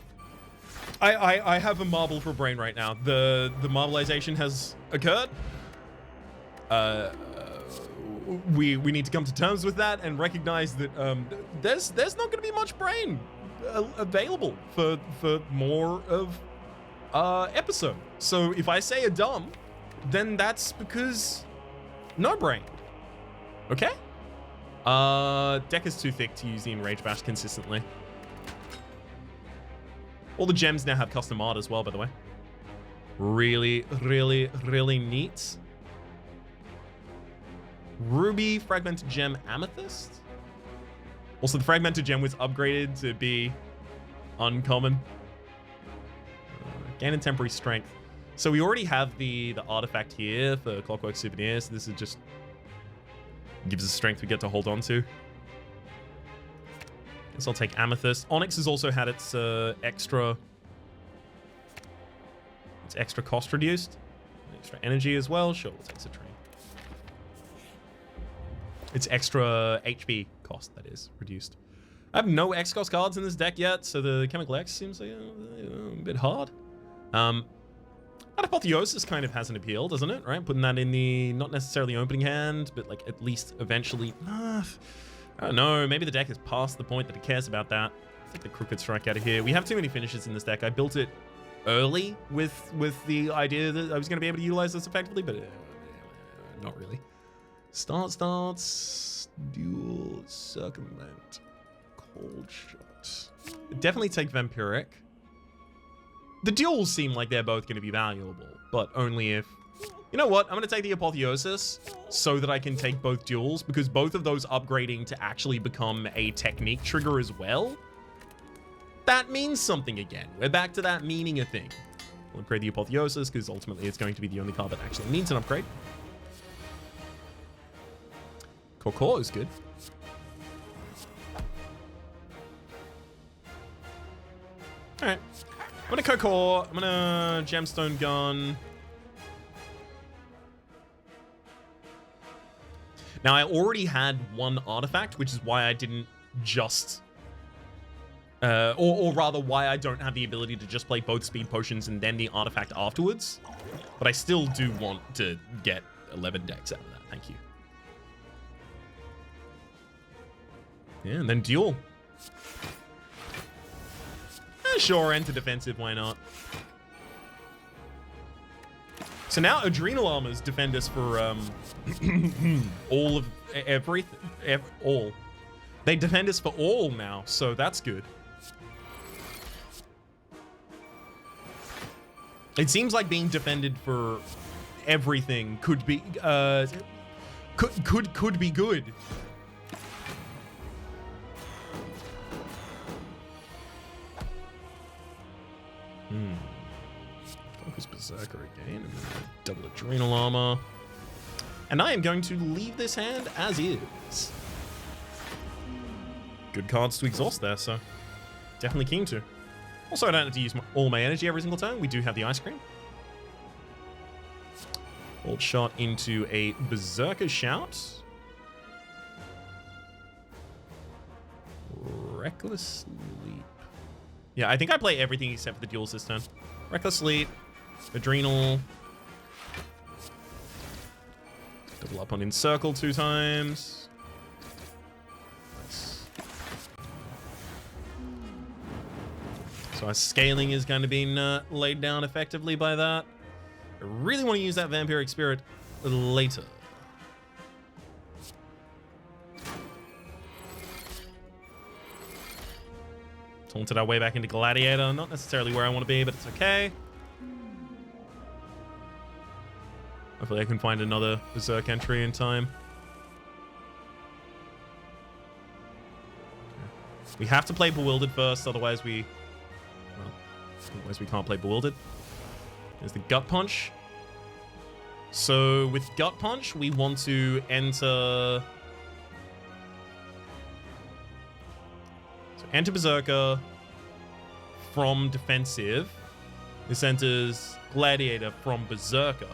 I have a marble for a brain right now. The marbleization has occurred. We need to come to terms with that and recognize that there's not going to be much brain available for more of episode. So if I say a dumb, then that's because no brain. Okay? Deck is too thick to use the Enrage Bash consistently. All the gems now have custom art as well, by the way. Really, really, really neat. Ruby, Fragmented Gem, Amethyst. Also, the Fragmented Gem was upgraded to be uncommon. Gain in Temporary Strength. So we already have the artifact here for Clockwork Souvenir, so this is just gives us strength we get to hold on to. Guess I'll take Amethyst. Onyx has also had its extra cost reduced. Extra energy as well. Sure, we'll take Citrain. It's extra HP cost, that is, reduced. I have no X-Cost cards in this deck yet, so the Chemical X seems like a bit hard. Apotheosis kind of has an appeal, doesn't it? Right? Putting that in the, not necessarily opening hand, but like at least eventually. I don't know, maybe the deck is past the point that it cares about that. I think the Crooked Strike out of here. We have too many finishes in this deck. I built it early with the idea that I was going to be able to utilize this effectively, but not really. Starts, dual, circumvent, cold shot. Definitely take Vampiric. The duels seem like they're both going to be valuable, but only if... You know what? I'm going to take the Apotheosis so that I can take both duels, because both of those upgrading to actually become a technique trigger as well. That means something again. We're back to that meaning a thing. We'll upgrade the Apotheosis, because ultimately it's going to be the only card that actually needs an upgrade. Kokor is good. Alright. I'm gonna Kokor. I'm gonna Gemstone Gun. Now, I already had one artifact, which is why I didn't just... or rather, why I don't have the ability to just play both speed potions and then the artifact afterwards. But I still do want to get 11 decks out of that. Thank you. Yeah, and then duel. Sure, enter defensive, why not? So now Adrenal Armors defend us for all of everything, all. They defend us for all now, so that's good. It seems like being defended for everything could be could be good. Focus Berserker again, and then double Adrenal Armor. And I am going to leave this hand as is. Good cards to exhaust there, so definitely keen to. Also, I don't have to use all my energy every single turn. We do have the Ice Cream. Bolt shot into a Berserker Shout. Reckless Leap. Yeah, I think I play everything except for the duels this turn. Reckless Leap, Adrenal. Double up on Encircle 2 times. Nice. So our scaling is going to be laid down effectively by that. I really want to use that Vampiric Spirit later. Taunted our way back into Gladiator. Not necessarily where I want to be, but it's okay. Hopefully I can find another Berserk entry in time. Okay. We have to play Bewildered first, otherwise we can't play Bewildered. There's the Gut Punch. So with Gut Punch, we want to enter... Enter Berserker from defensive. This enters Gladiator from Berserker.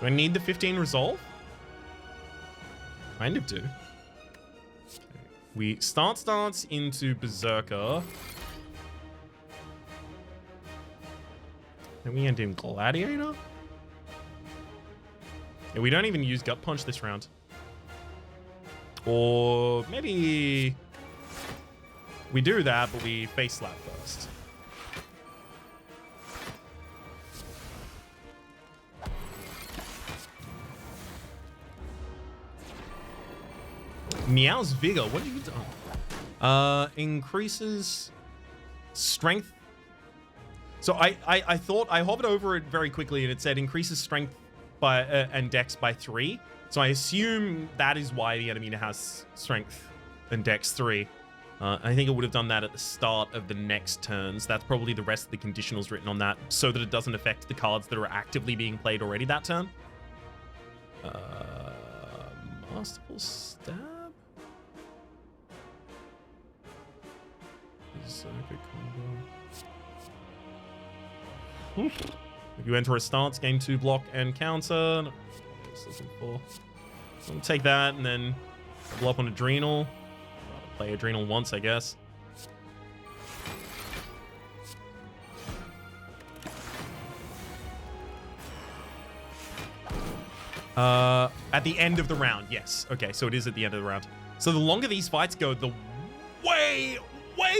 Do I need the 15 resolve? Kind of do. Okay. We stance into Berserker. Then we end in Gladiator? Yeah, we don't even use Gut Punch this round. Or maybe we do that, but we face slap first. Meow's Vigor, what have you done? Increases strength. So I thought, I hovered over it very quickly and it said increases strength by and dex by 3. So I assume that is why the enemy has strength and dex 3. I think it would have done that at the start of the next turns. That's probably the rest of the conditionals written on that so that it doesn't affect the cards that are actively being played already that turn. Masterful Stab? Berserker combo. If you enter a stance, gain 2 block and counter. No, just looking for. So I'll take that and then double up on Adrenal. I'll play Adrenal once, I guess. At the end of the round, yes. Okay, so it is at the end of the round. So the longer these fights go, the way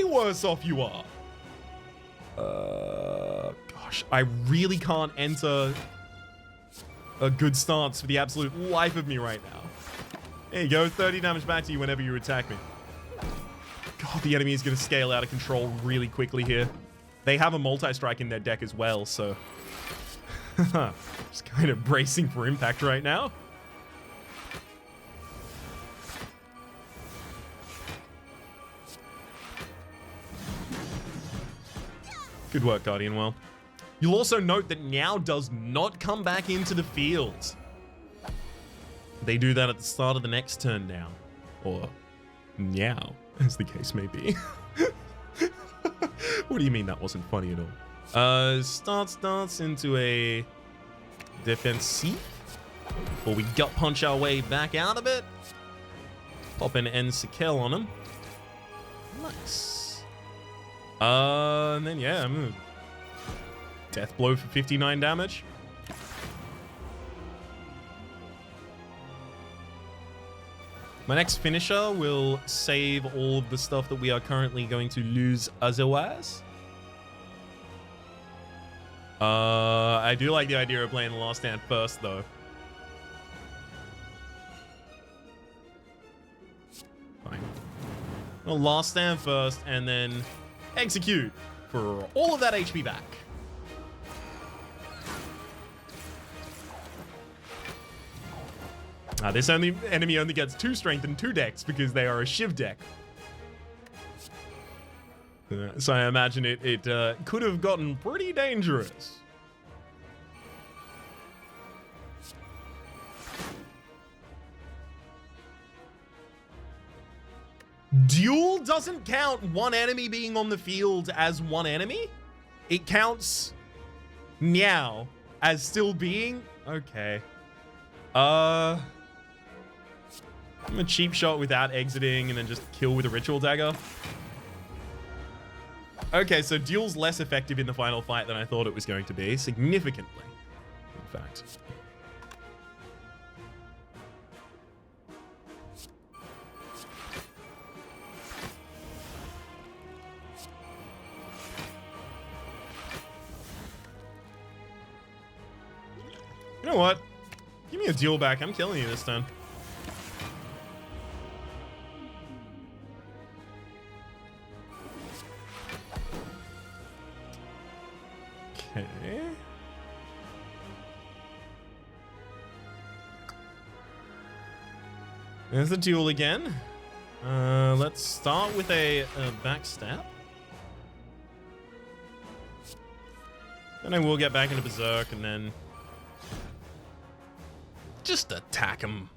worse off you are. Gosh, I really can't enter a good stance for the absolute life of me right now. There you go, 30 damage back to you whenever you attack me. God, the enemy is going to scale out of control really quickly here. They have a multi-strike in their deck as well, so... just kind of bracing for impact right now. Good work, Guardian Well. You'll also note that Meow does not come back into the field. They do that at the start of the next turn now. Or Meow, as the case may be. What do you mean that wasn't funny at all? Starts into a defensive before we gut punch our way back out of it. Pop an N-Sekel on him. Nice. And then yeah, I'm gonna death blow for 59 damage. My next finisher will save all of the stuff that we are currently going to lose otherwise. I do like the idea of playing the Last Stand first, though. Fine. Well, Last Stand first, and then execute for all of that HP back. This enemy only gets 2 strength and 2 dex because they are a Shiv deck. So I imagine it could have gotten pretty dangerous. Duel doesn't count one enemy being on the field as one enemy. It counts Meow as still being... Okay. I'm a cheap shot without exiting and then just kill with a Ritual Dagger. Okay, so Duel's less effective in the final fight than I thought it was going to be. Significantly, in fact. You know what? Give me a Duel back. I'm killing you this time. Okay. There's the Duel again. Let's start with a backstab. Then I will get back into Berserk and then just attack him.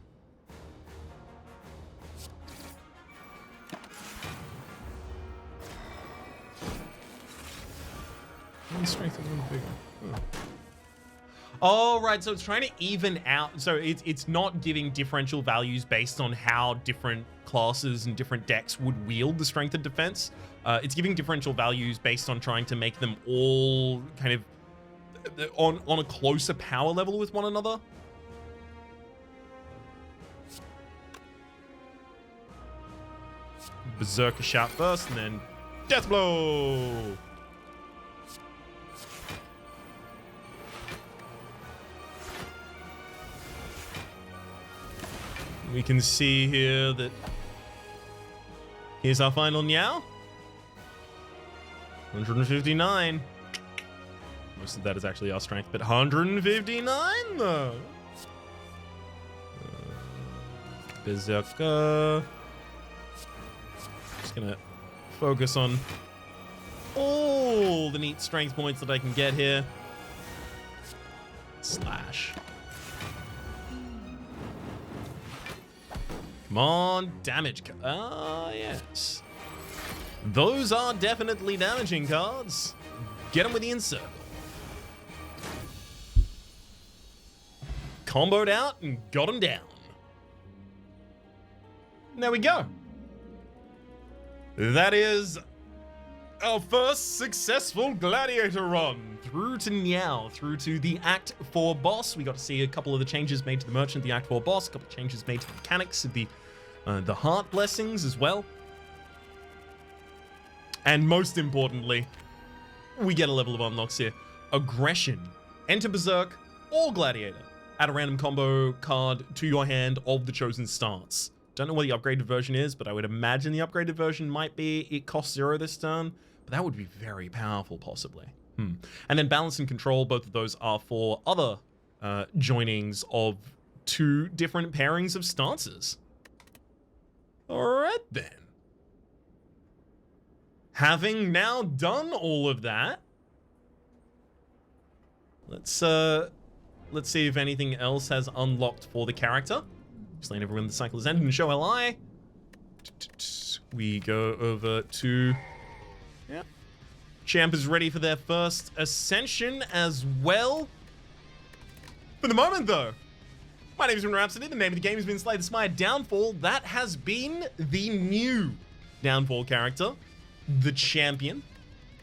One strength and one bigger. Oh, right. So it's trying to even out. So it's not giving differential values based on how different classes and different decks would wield the strength and defense. It's giving differential values based on trying to make them all kind of on a closer power level with one another. Berserker shout first, and then death blow. We can see here that here's our final Niao. 159. Most of that is actually our strength, but 159 though. Berserker. Just gonna focus on all the neat strength points that I can get here. Slash. Come on, damage. Ah, yes. Those are definitely damaging cards. Get them with the encircle. Comboed out and got him down. There we go. That is our first successful Gladiator run through to Niao, through to the Act 4 boss. We got to see a couple of the changes made to the Merchant, the Act 4 boss, a couple of changes made to the mechanics of the Heart Blessings as well. And most importantly, we get a level of unlocks here. Aggression. Enter Berserk or Gladiator. Add a random combo card to your hand of the chosen stance. Don't know what the upgraded version is, but I would imagine the upgraded version might be it costs 0 this turn, but that would be very powerful, possibly. And then balance and control, both of those are for other joinings of 2 different pairings of stances. Alright then. Having now done all of that, let's see if anything else has unlocked for the character. Slaying everyone, the cycle is ended, and show LI. We go over to... Yeah. Champ is ready for their first ascension as well. For the moment, though, my name is Rhapsody. The name of the game has been Slay the Spire Downfall. That has been the new Downfall character. The champion.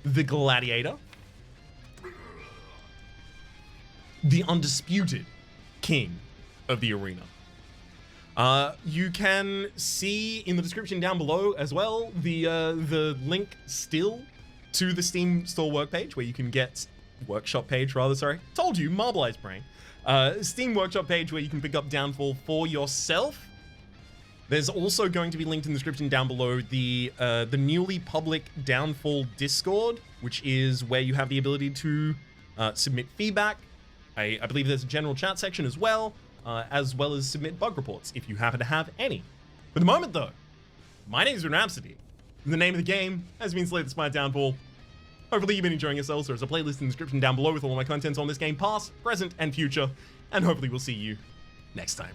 The gladiator. The undisputed king of the arena. You can see in the description down below as well the link still to the Steam store work page where you can get workshop page rather, sorry. Told you, Marbleized brain. Steam workshop page where you can pick up Downfall for yourself. There's also going to be linked in the description down below the newly public Downfall Discord, which is where you have the ability to submit feedback. I believe there's a general chat section as well as submit bug reports if you happen to have any. For the moment though, my name is Rhapsody. The name of the game has been Slay the Spire Downfall. Hopefully you've been enjoying yourselves. There's a playlist in the description down below with all of my contents on this game, past, present, and future. And hopefully we'll see you next time.